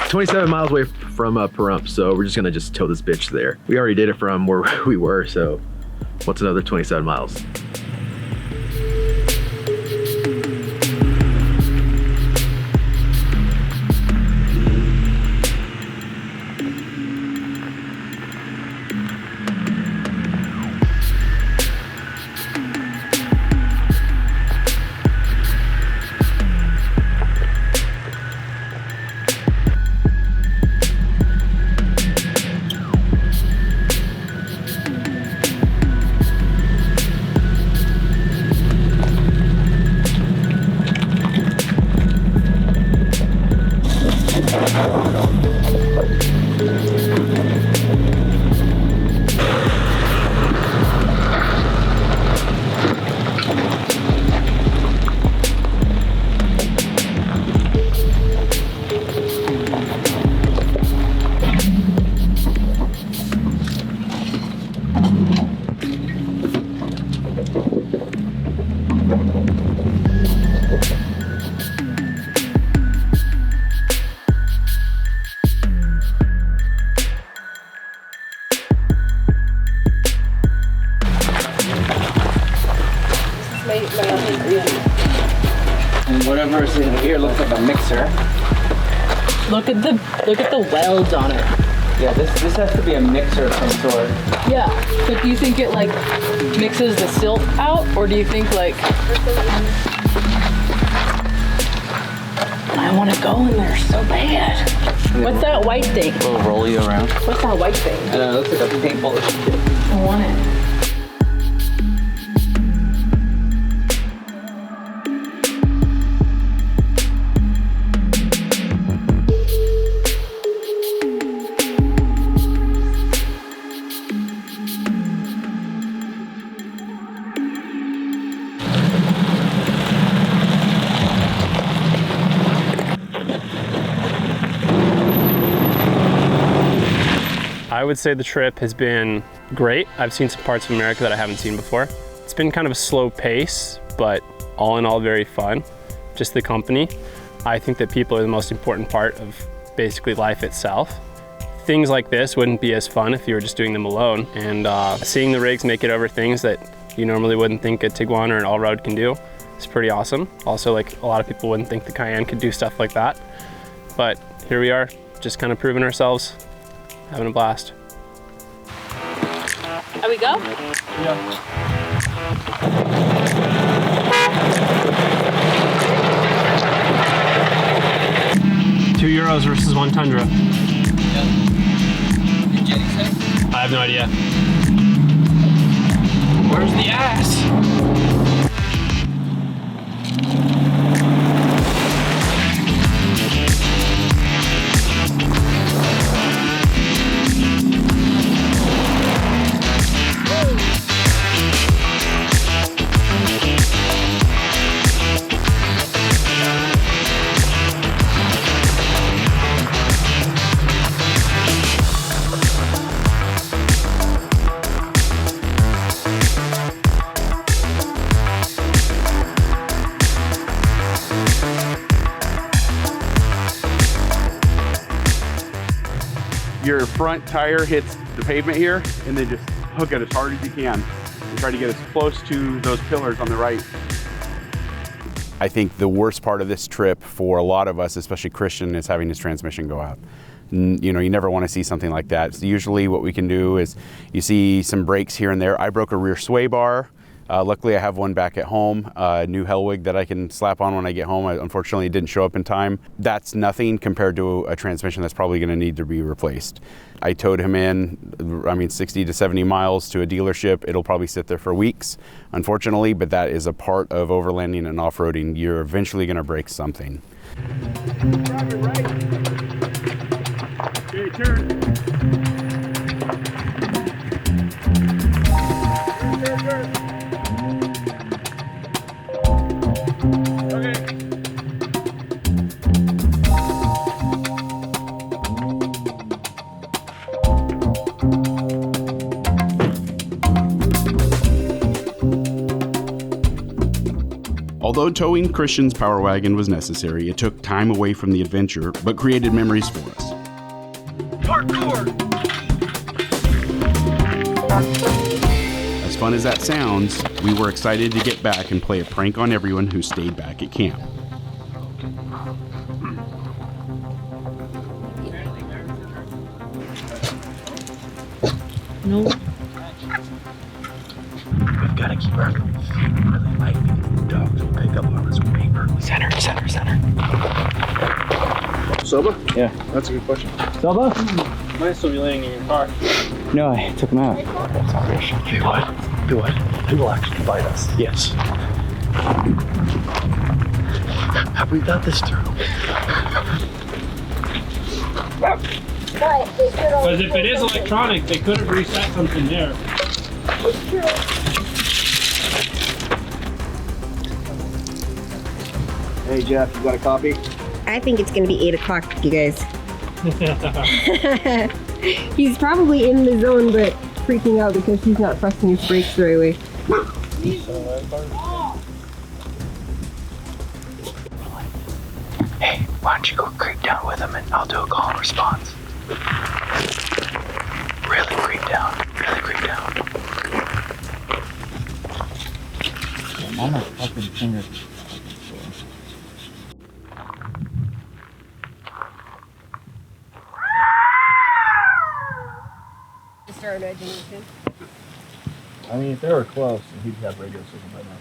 27 miles away from Pahrump, so we're just gonna tow this bitch there. We already did it from where we were, so what's another 27 miles? And whatever's in here looks like a mixer. Look at the welds on it. Yeah, this has to be a mixer of some sort. Yeah, but do you think it like mixes the silt out, or do you think like I want to go in there so bad? What's that white thing? It'll roll you around. What's that white thing? I don't know, it looks like a paintball. I want it. I would say the trip has been great. I've seen some parts of America that I haven't seen before. It's been kind of a slow pace, but all in all very fun. Just the company. I think that people are the most important part of basically life itself. Things like this wouldn't be as fun if you were just doing them alone. And seeing the rigs make it over things that you normally wouldn't think a Tiguan or an all-road can do is pretty awesome. Also, like, a lot of people wouldn't think the Cayenne could do stuff like that. But here we are, just kind of proving ourselves. Having a blast. Are we go? Yeah. €2 versus 1 Tundra. Yeah. Jetty set? I have no idea. Where's the ass? Your front tire hits the pavement here, and then just hook it as hard as you can and try to get as close to those pillars on the right. I think the worst part of this trip for a lot of us, especially Christian, is having his transmission go out. You know, you never want to see something like that. So usually what we can do is you see some breaks here and there. I broke a rear sway bar. Luckily I have one back at home, a new Hellwig that I can slap on when I get home. Unfortunately it didn't show up in time. That's nothing compared to a transmission that's probably going to need to be replaced. I towed him in, 60 to 70 miles to a dealership. It'll probably sit there for weeks, unfortunately, but that is a part of overlanding and off-roading. You're eventually going to break something. Okay, turn. Although towing Christian's Power Wagon was necessary, it took time away from the adventure, but created memories for us. Parkour! As fun as that sounds, we were excited to get back and play a prank on everyone who stayed back at camp. No. We've got to keep our feet really light because the dogs will pick up on this paper. Center. Soba? Yeah. That's a good question. Soba? Might still be laying in your car. No, I took him out. Do what? He will actually bite us. Yes. Have we thought this through? Because if it is electronic, they could have reset something there. Hey Jeff, you got a copy? I think it's gonna be 8 o'clock, you guys. He's probably in the zone, but freaking out because he's not pressing his brakes the right way. Hey, why don't you go creep down with him and I'll do a call and response. Really creep down. On my fucking fingers. past our imagination. I mean, if they were close, he'd have radio signal by now.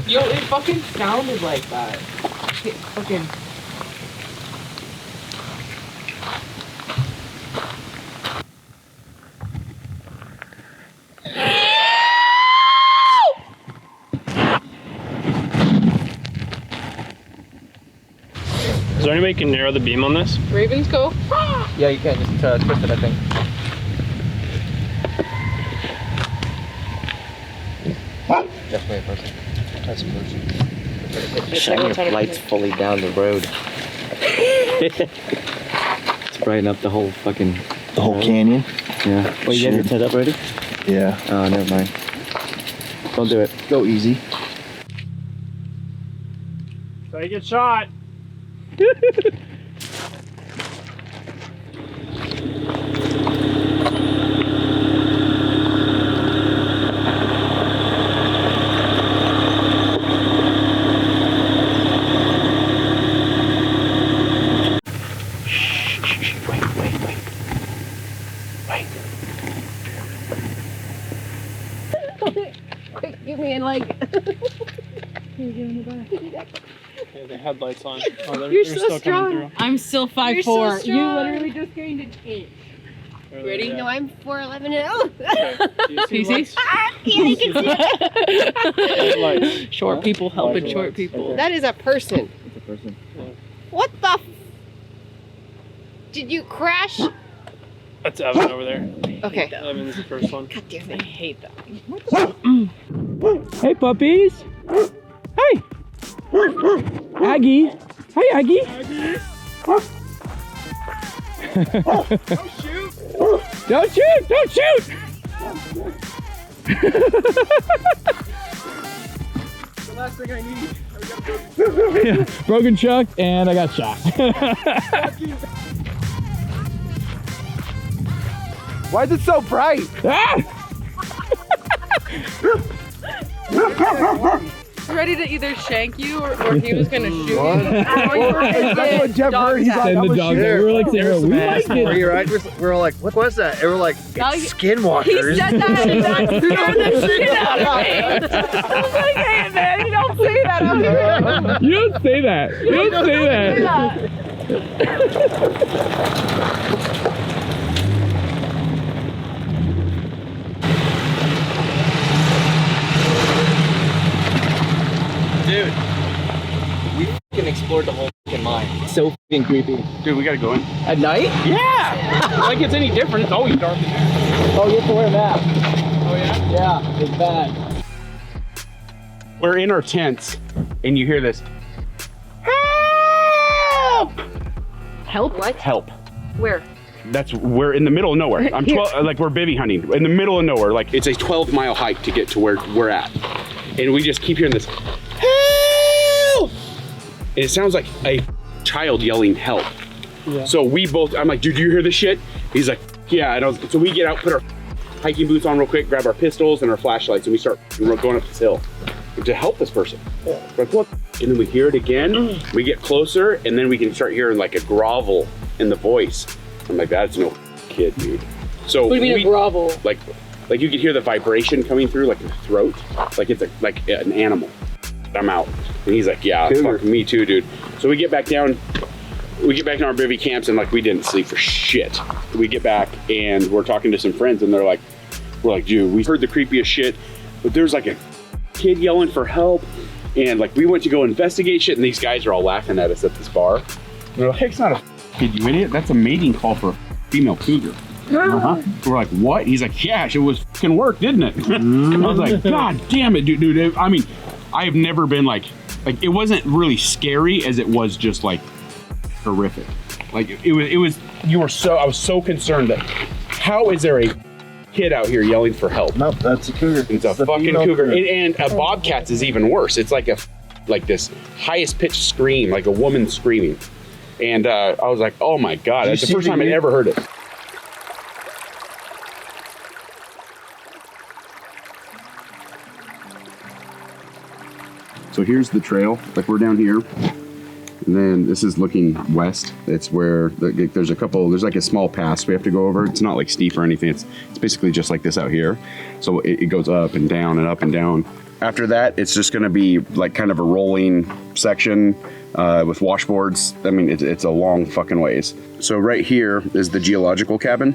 Yo, it fucking sounded like that. It fucking. Is there any way you can narrow the beam on this? Ravens go. Yeah, you can just twist it, I think. Definitely a person. That's a person. Shine your lights fully down the road. It's brighten up the whole fucking... The whole canyon? Yeah. Oh, you guys are set up already? Yeah. Oh, never mind. Don't do it. Go easy. So you get shot. Give me a leg. Yeah, the headlights on. Oh, You're so strong. I'm still 5'4". So You literally just gained an inch. Ready? No, I'm 4'11 and You see? Yeah, you can see it. Short people helping short people. That is a person. It's a person. What the f... Did you crash? That's Evan over there. Okay. Evan's the first one. God damn it. I hate that. Hey, puppies. Hey. Aggie. Hi, Aggie. Don't shoot! Don't shoot! Don't shoot! The last thing I need. Yeah, broken chuck, and I got shot. Why is it so bright? Ready to either shank you or he was gonna shoot you. That's what Jeff heard. He's like, Send the dog. We were like, Sarah, we like it. Right? We're like, what was that? And we're like, it's skinwalkers. He said that and that scared the shit out of me. I was like, hey man, you don't say that out here. You don't say that. You don't say that. Dude, we fucking explored the whole fucking mine. It's so fucking creepy. Dude, we gotta go in. At night? Yeah! Like it's any different, it's always dark in there. Oh, you have to wear a mask. Oh yeah? Yeah, it's bad. We're in our tents, and you hear this. Help! Help? What? Help. Where? We're in the middle of nowhere. I'm 12, like we're bivvy hunting in the middle of nowhere. Like it's a 12-mile hike to get to where we're at. And we just keep hearing this, help! And it sounds like a child yelling help. Yeah. So we both, I'm like, dude, do you hear this shit? He's like, yeah, I don't. So we get out, put our hiking boots on real quick, grab our pistols and our flashlights, and we start going up this hill to help this person. We're like, what? And then we hear it again, we get closer, and then we can start hearing like a grovel in the voice. I'm like, that's no kid, dude. So what do you mean a grovel? Like you can hear the vibration coming through like the throat, like it's like an animal. I'm out. And he's like, yeah, fuck me too, dude. So we get back down, we get back in our bivvy camps, and like we didn't sleep for shit. We get back and we're talking to some friends, and we're like, dude, we heard the creepiest shit, but there's like a kid yelling for help, and like we went to go investigate shit, and these guys are all laughing at us at this bar. And they're like, it's not a kid, you idiot. That's a mating call for a female cougar. We're like, what? He's like, yeah, it was fucking work, didn't it? I was like, God damn it, dude. I mean, I have never been like it wasn't really scary as it was just like horrific. Like it was, I was so concerned that how is there a kid out here yelling for help? Nope, that's a cougar. It's a fucking cougar. And a bobcat's is even worse. It's like this highest pitched scream, like a woman screaming. And I was like, oh my God, that's the first time I ever heard it. So here's the trail, like we're down here. And then this is looking west. It's where there's like a small pass we have to go over. It's not like steep or anything. It's basically just like this out here. So it goes up and down and up and down. After that, it's just gonna be like kind of a rolling section with washboards. I mean, it's a long fucking ways. So right here is the geological cabin.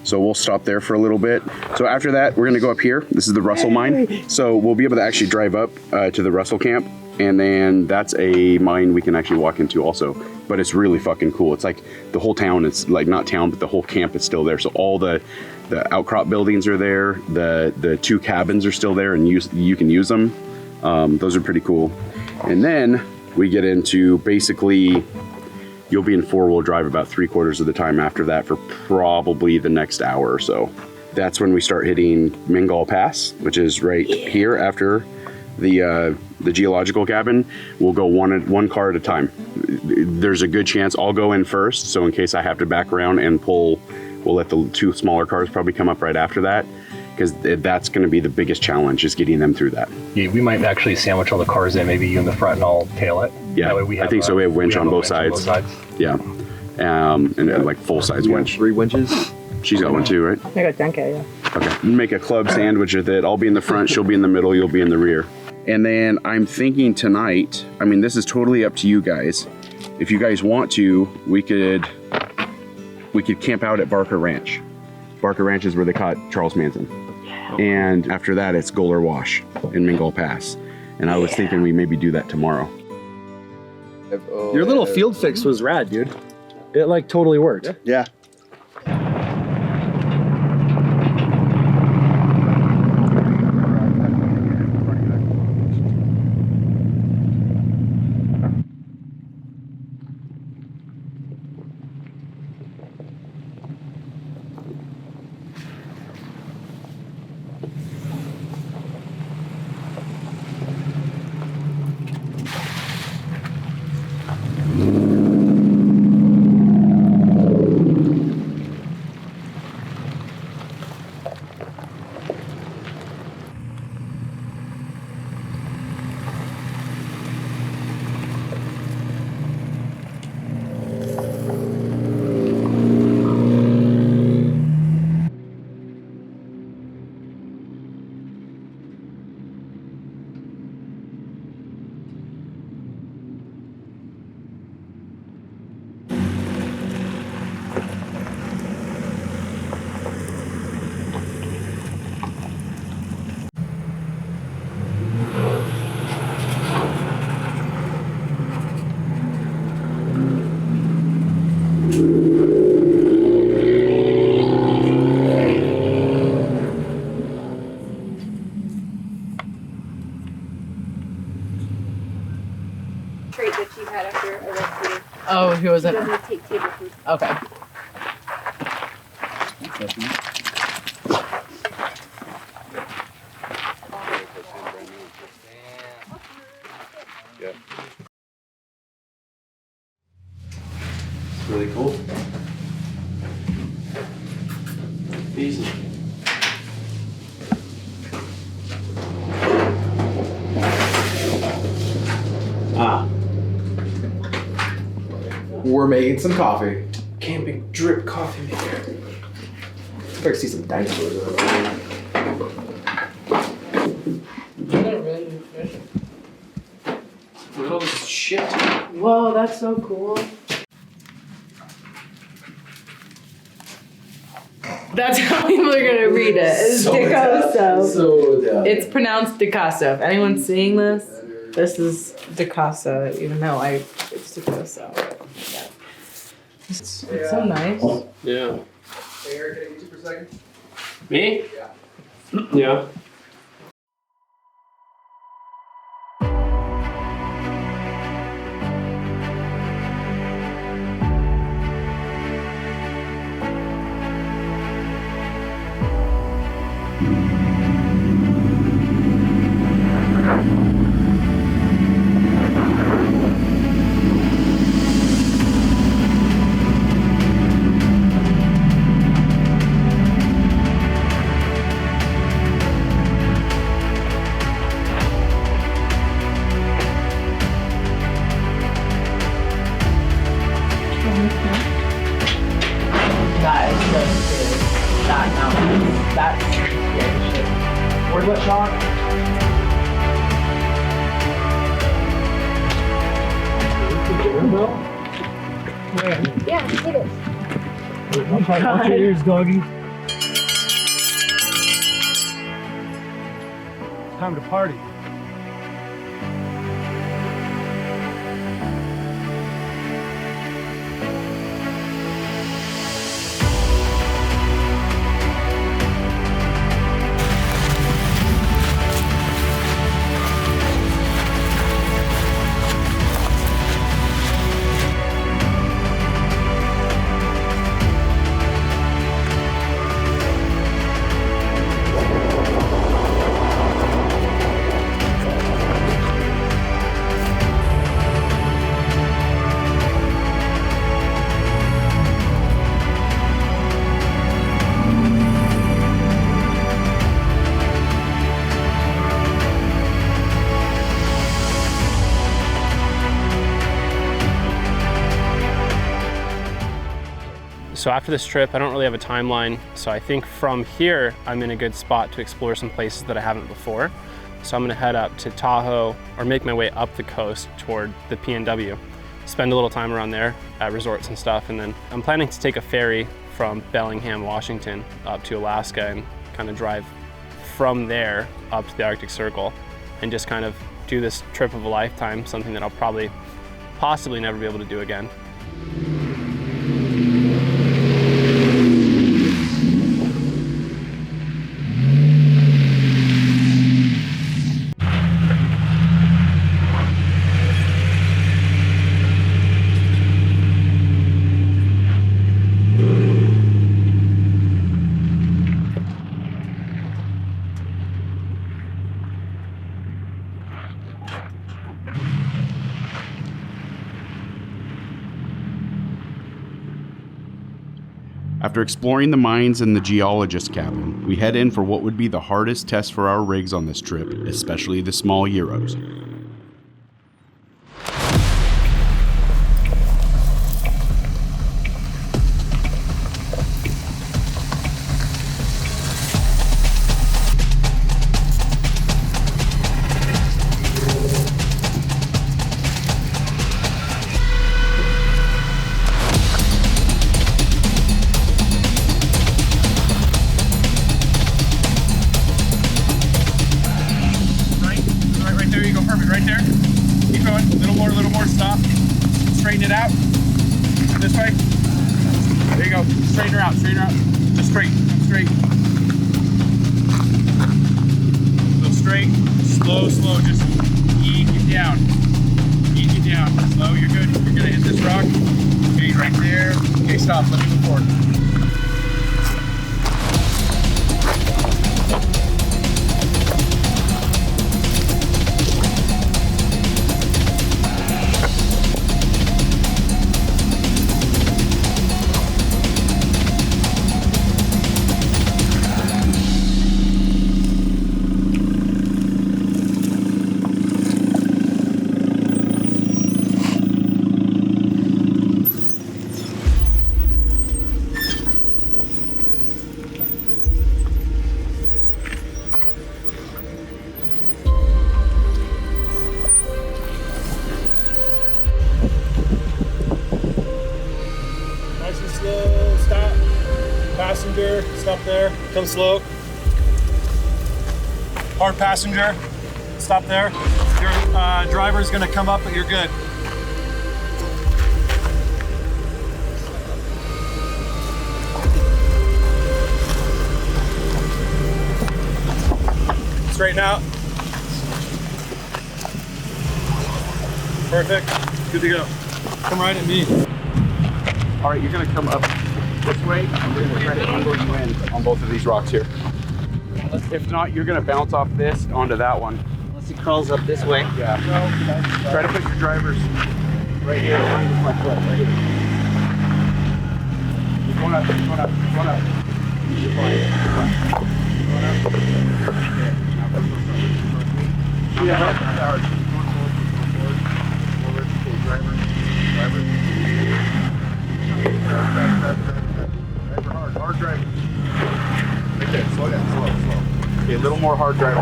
So we'll stop there for a little bit. So after that, we're gonna go up here. This is the Russell mine. So we'll be able to actually drive up to the Russell camp. And then that's a mine we can actually walk into also. But it's really fucking cool. It's like the whole town, it's like not town, but the whole camp is still there. So all the outcrop buildings are there. The 2 cabins are still there and you can use them. Those are pretty cool. And then we get into basically, you'll be in 4-wheel drive about 3/4 of the time after that for probably the next hour or so. That's when we start hitting Mingal Pass, which is right here after the geological cabin. We'll go one car at a time. There's a good chance I'll go in first, so in case I have to back around and pull, we'll let the 2 smaller cars probably come up right after that, because that's going to be the biggest challenge, is getting them through that. Yeah, we might actually sandwich all the cars in, maybe you in the front and I'll tail it. Yeah, that way we have, I think so. We have winch on both sides. Yeah, and like full-size winch. 3 winches? She's got one too, right? I got Duncan, yeah. Okay, make a club sandwich with it. I'll be in the front, she'll be in the middle, you'll be in the rear. And then I'm thinking tonight, I mean, this is totally up to you guys. If you guys want to, we could camp out at Barker Ranch. Barker Ranch is where they caught Charles Manson. And after that, it's Goler Wash in Mingal Pass. And I was thinking we maybe do that tomorrow. Your little field fix was rad, dude. It like totally worked. Yeah. Oh, who was it? Okay. Yeah. It's really cool. Easy. We're making some coffee. Camping drip coffee maker. I can see some dinosaurs over there. Look at all this shit. Whoa, that's so cool. That's how people are gonna read it. It's Dicasso. So dumb. It's pronounced Dicasso. If anyone's seeing this, this is Dicasso, even though it's Dicasso. Yeah. It's so nice. Yeah. Hey, Eric, can I get you for a second? Me? Yeah. Yeah. Where's that shot? Yeah, it is. Watch your ears, doggy. Time to party. So after this trip, I don't really have a timeline. So I think from here, I'm in a good spot to explore some places that I haven't before. So I'm gonna head up to Tahoe or make my way up the coast toward the PNW, spend a little time around there at resorts and stuff. And then I'm planning to take a ferry from Bellingham, Washington up to Alaska and kind of drive from there up to the Arctic Circle and just kind of do this trip of a lifetime, something that I'll possibly never be able to do again. After exploring the mines and the geologist's cabin, we head in for what would be the hardest test for our rigs on this trip, especially the small Euros. Straighten it out. This way. There you go. Straighten her out. Straighten her out. Just straight. Straight. Go straight. Slow, slow. Just ease it down. Ease it down. Slow. You're good. You're gonna hit this rock. Okay, right there. Okay, stop. Let me move forward. Slow, stop. Passenger, stop there. Come slow. Hard passenger, stop there. Your driver's gonna come up, but you're good. Straighten out. Perfect. Good to go. Come right at me. All right, you're gonna come up this way, and we're gonna try to angle you in on both of these rocks here. If not, you're gonna bounce off this onto that one. Unless he crawls up this way. Yeah. Try to put your drivers right here, behind this my foot, right here. Keep going up, keep going up, keep going up. You're fine. Keep going up. Okay. Now go forward. Yeah. Forward. Forward. Okay, driver. Driver hard driving. Right there, slow down, slow. Okay, a little more more hard driver.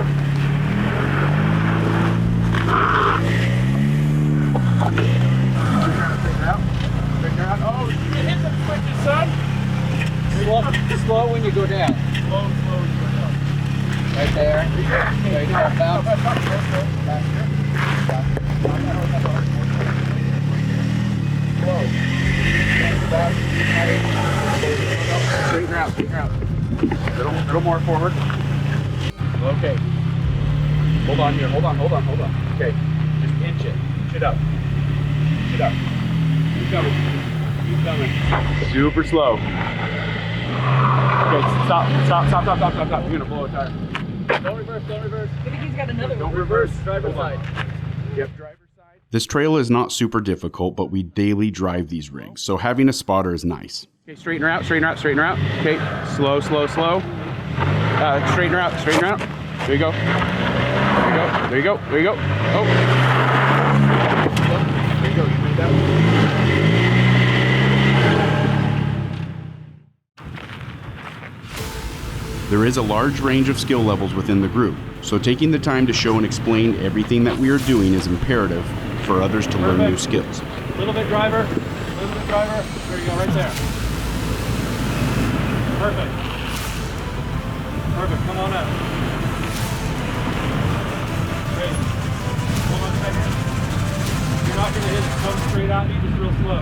Oh, you can hit the switches, son. Slow when you go down. Slow when you go down. Right there. There you go. Bounce. Straighten her out, straighten her out. Little more forward. Okay. Hold on here, hold on. Okay, just inch it up. Inch it up. Keep coming. Super slow. Okay, stop. You're gonna blow a tire. Don't reverse. I think he's got another one. Don't reverse. Driver's side. Yep, driver's side. This trail is not super difficult, but we daily drive these rigs, so having a spotter is nice. Okay, straighten her out. Okay, slow. Straighten her out. There you go. There you go. Oh. There you go. You made that one. There is a large range of skill levels within the group, so taking the time to show and explain everything that we are doing is imperative for others to learn new skills. Little bit driver. There you go, right there. Perfect. Come on up. Great. Hold on a second. You're not going to hit come straight out, you just real slow.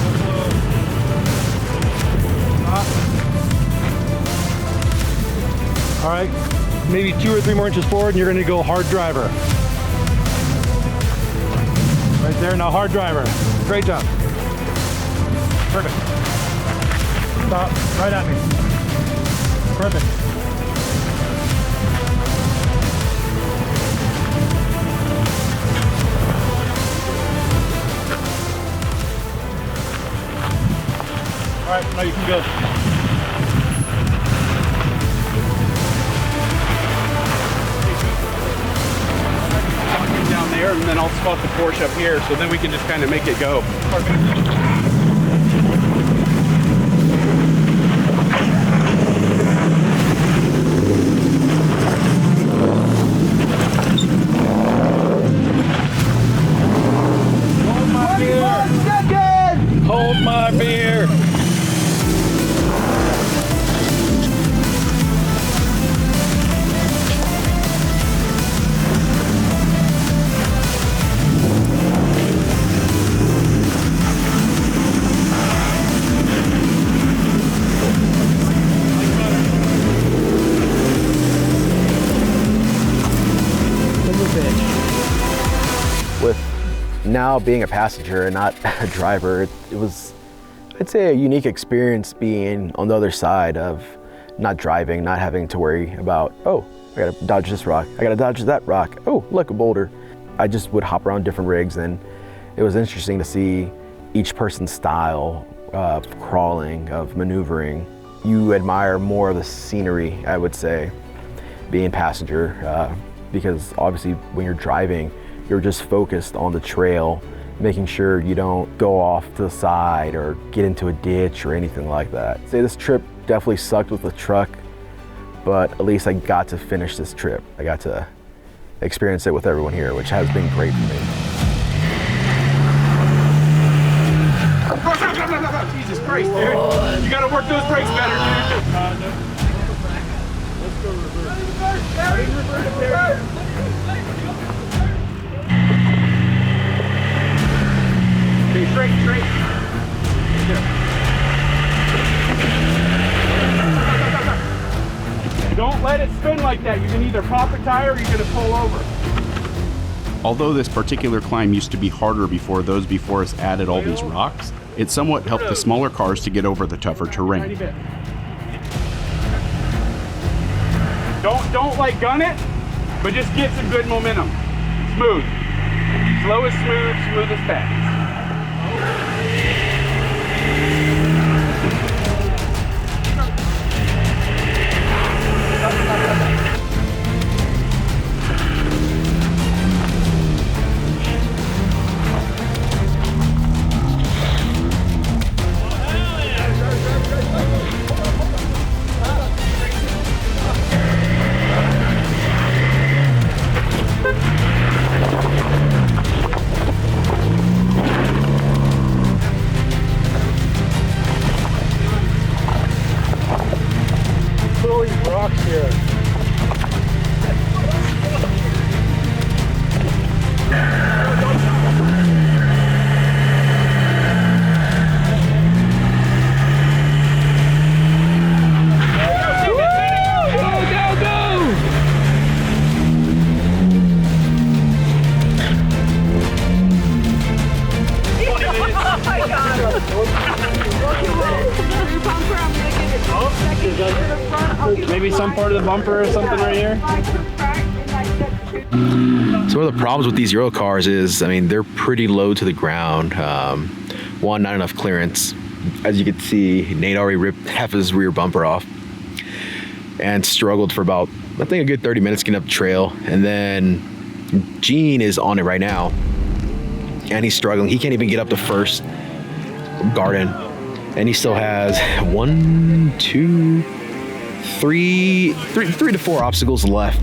Real slow. Stop. All right, maybe 2 or 3 more inches forward and you're going to go hard driver. Right there, now hard driver. Great job. Perfect. Stop, right at me. Perfect. All right, now you can go. Down there, and then I'll spot the Porsche up here, so then we can just kind of make it go. Hold my beer. With now being a passenger and not a driver, it was, I'd say, a unique experience being on the other side of not driving, not having to worry about, oh, I gotta dodge this rock, I gotta dodge that rock, oh, look, a boulder. I just would hop around different rigs, and it was interesting to see each person's style of crawling, of maneuvering. You admire more of the scenery, I would say, being passenger, because obviously when you're driving, you're just focused on the trail, making sure you don't go off to the side or get into a ditch or anything like that. I'd say this trip definitely sucked with the truck, but at least I got to finish this trip. I got to experience it with everyone here, which has been great for me. Jesus Christ, dude. You gotta work those brakes better, dude. Let's go reverse. Okay, straight. Don't let it spin like that. You can either pop a tire or you're gonna pull over. Although this particular climb used to be harder before those before us added all these rocks, it somewhat helped the smaller cars to get over the tougher terrain. Don't like gun it, but just get some good momentum. Smooth. Slow is smooth, smooth is fast. rocks here. Maybe some part of the bumper or something right here. So one of the problems with these Euro cars is, I mean, they're pretty low to the ground. One, not enough clearance. As you can see, Nate already ripped half his rear bumper off and struggled for about, I think, a good 30 minutes getting up the trail. And then Gene is on it right now and he's struggling. He can't even get up the first garden. And he still has 3 to 4 obstacles left.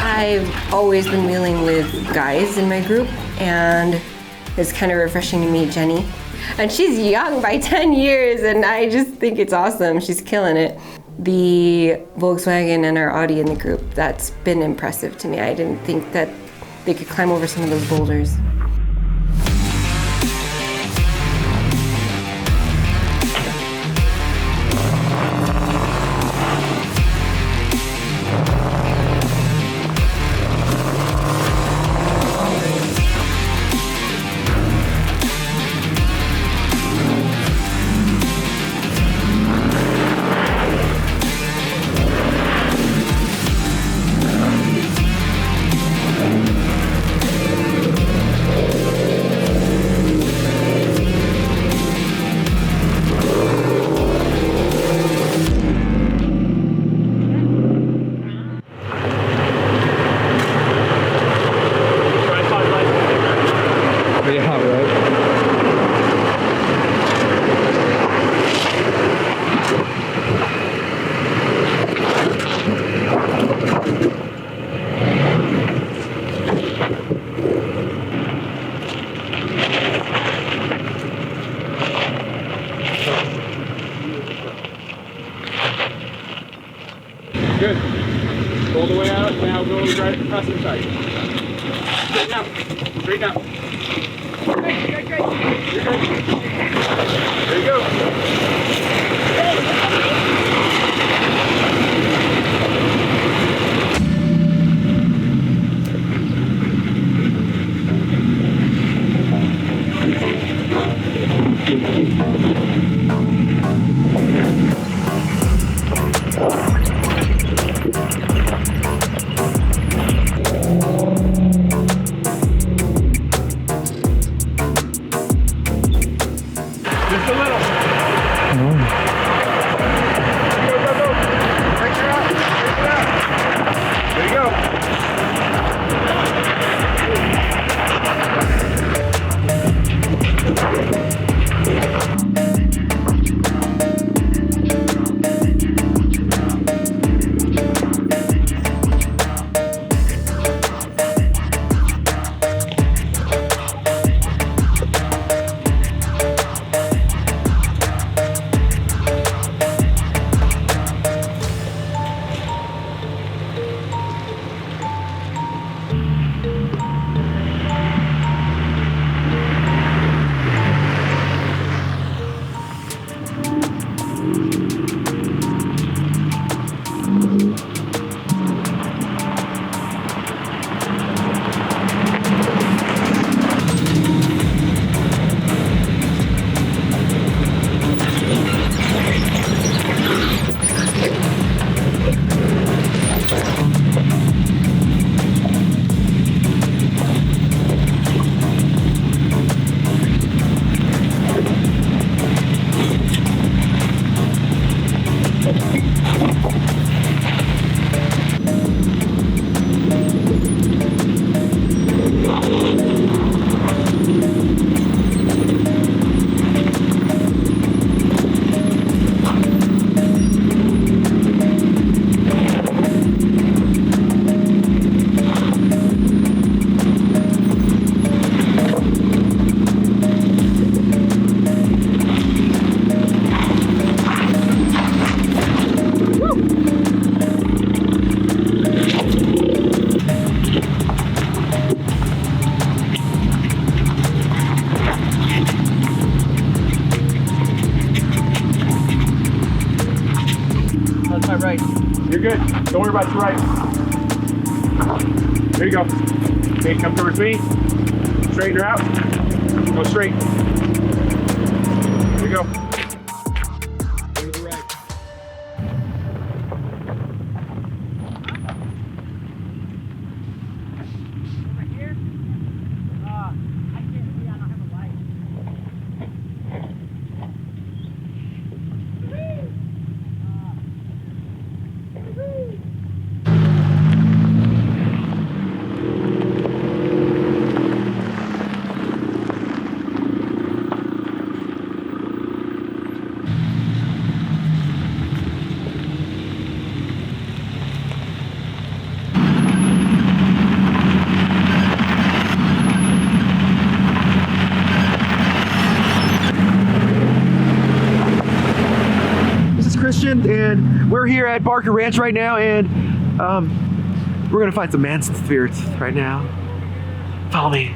I've always been wheeling with guys in my group, and it's kind of refreshing to meet Jenny. And she's young by 10 years, and I just think it's awesome. She's killing it. The Volkswagen and our Audi in the group, that's been impressive to me. I didn't think that they could climb over some of those boulders. Good. All the way out, now go right across the side. Straighten out. Straighten out. Great. There you go. Just a little. There you go. Okay, come towards me. Straighten her out. Go straight. There you go. And we're here at Barker Ranch right now, and we're gonna find some Manson spirits right now. Follow me.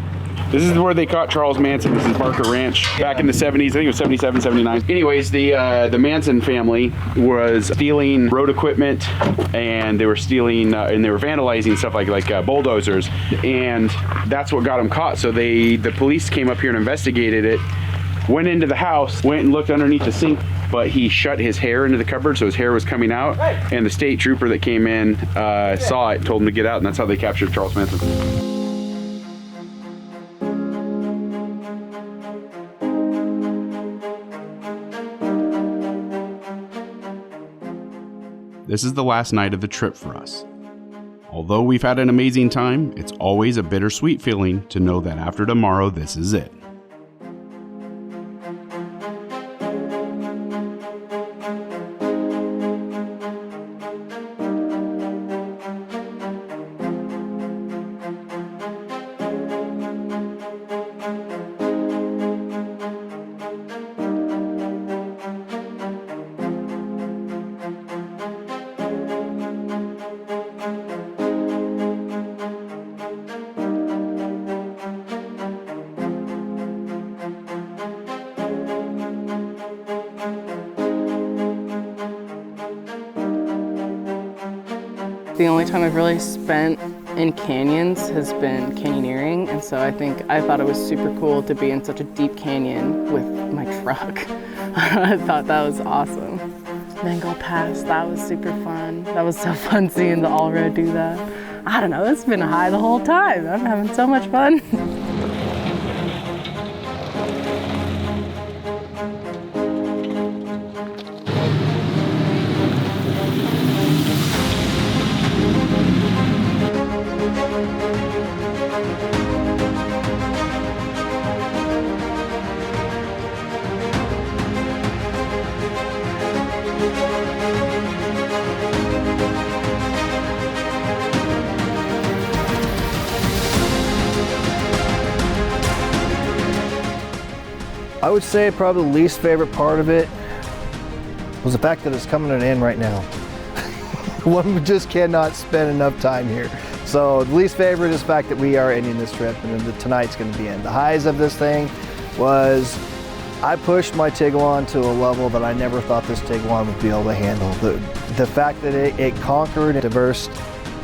This is where they caught Charles Manson. This is Barker Ranch back in the 70s. I think it was 77, 79. Anyways, the Manson family was stealing road equipment, and they were stealing and they were vandalizing stuff like bulldozers, and that's what got them caught. So the police came up here and investigated it. Went into the house, went and looked underneath the sink, but he shut his hair into the cupboard, so his hair was coming out. And the state trooper that came in saw it, told him to get out, and that's how they captured Charles Manson. This is the last night of the trip for us. Although we've had an amazing time, it's always a bittersweet feeling to know that after tomorrow, this is it. The only time I've really spent in canyons has been canyoneering, and so I thought it was super cool to be in such a deep canyon with my truck. I thought that was awesome. Bengal Pass, that was super fun. That was so fun seeing the Allred do that. I don't know, it's been a high the whole time. I'm having so much fun. I would say probably the least favorite part of it was the fact that it's coming to an end right now. One just cannot spend enough time here. So the least favorite is the fact that we are ending this trip, and then tonight's going to be in. The highs of this thing was I pushed my Tiguan to a level that I never thought this Tiguan would be able to handle. The fact that it conquered a diverse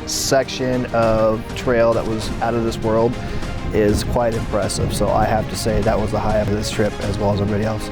section of trail that was out of this world is quite impressive. So I have to say that was the high of this trip as well as everybody else.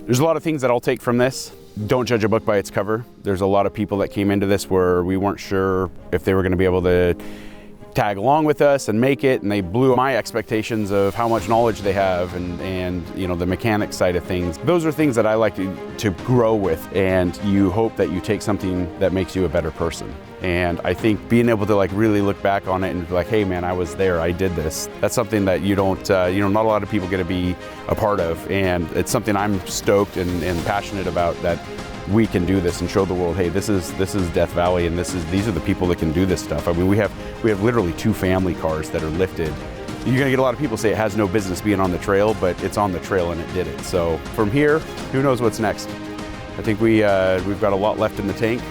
There's a lot of things that I'll take from this. Don't judge a book by its cover. There's a lot of people that came into this where we weren't sure if they were going to be able to tag along with us and make it, and they blew my expectations of how much knowledge they have and you know, the mechanics side of things. Those are things that I like to grow with, and you hope that you take something that makes you a better person. And I think being able to like really look back on it and be like, hey man, I was there, I did this. That's something that you don't, you know, not a lot of people get to be a part of, and it's something I'm stoked and passionate about, that we can do this and show the world, hey, this is Death Valley, and these are the people that can do this stuff. I mean, we have literally 2 family cars that are lifted. You're gonna get a lot of people say it has no business being on the trail, but it's on the trail and it did it. So from here, who knows what's next? I think we've got a lot left in the tank,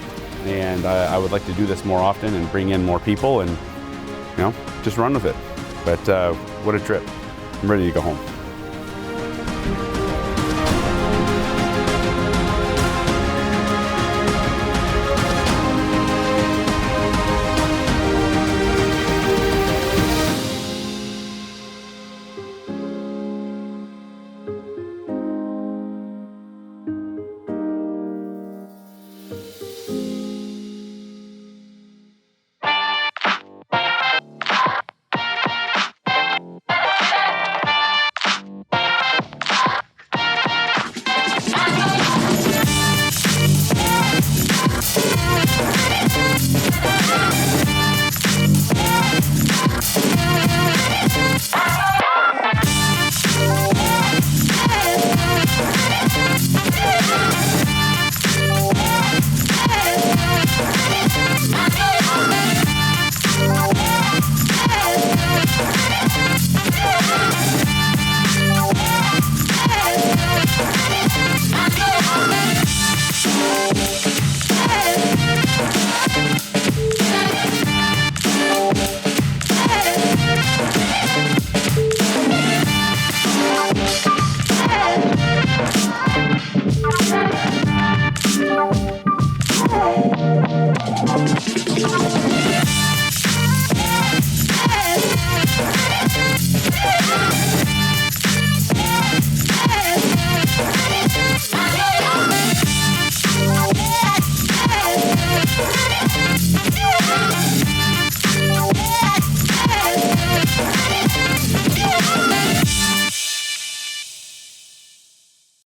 and I would like to do this more often and bring in more people and, you know, just run with it. But what a trip. I'm ready to go home.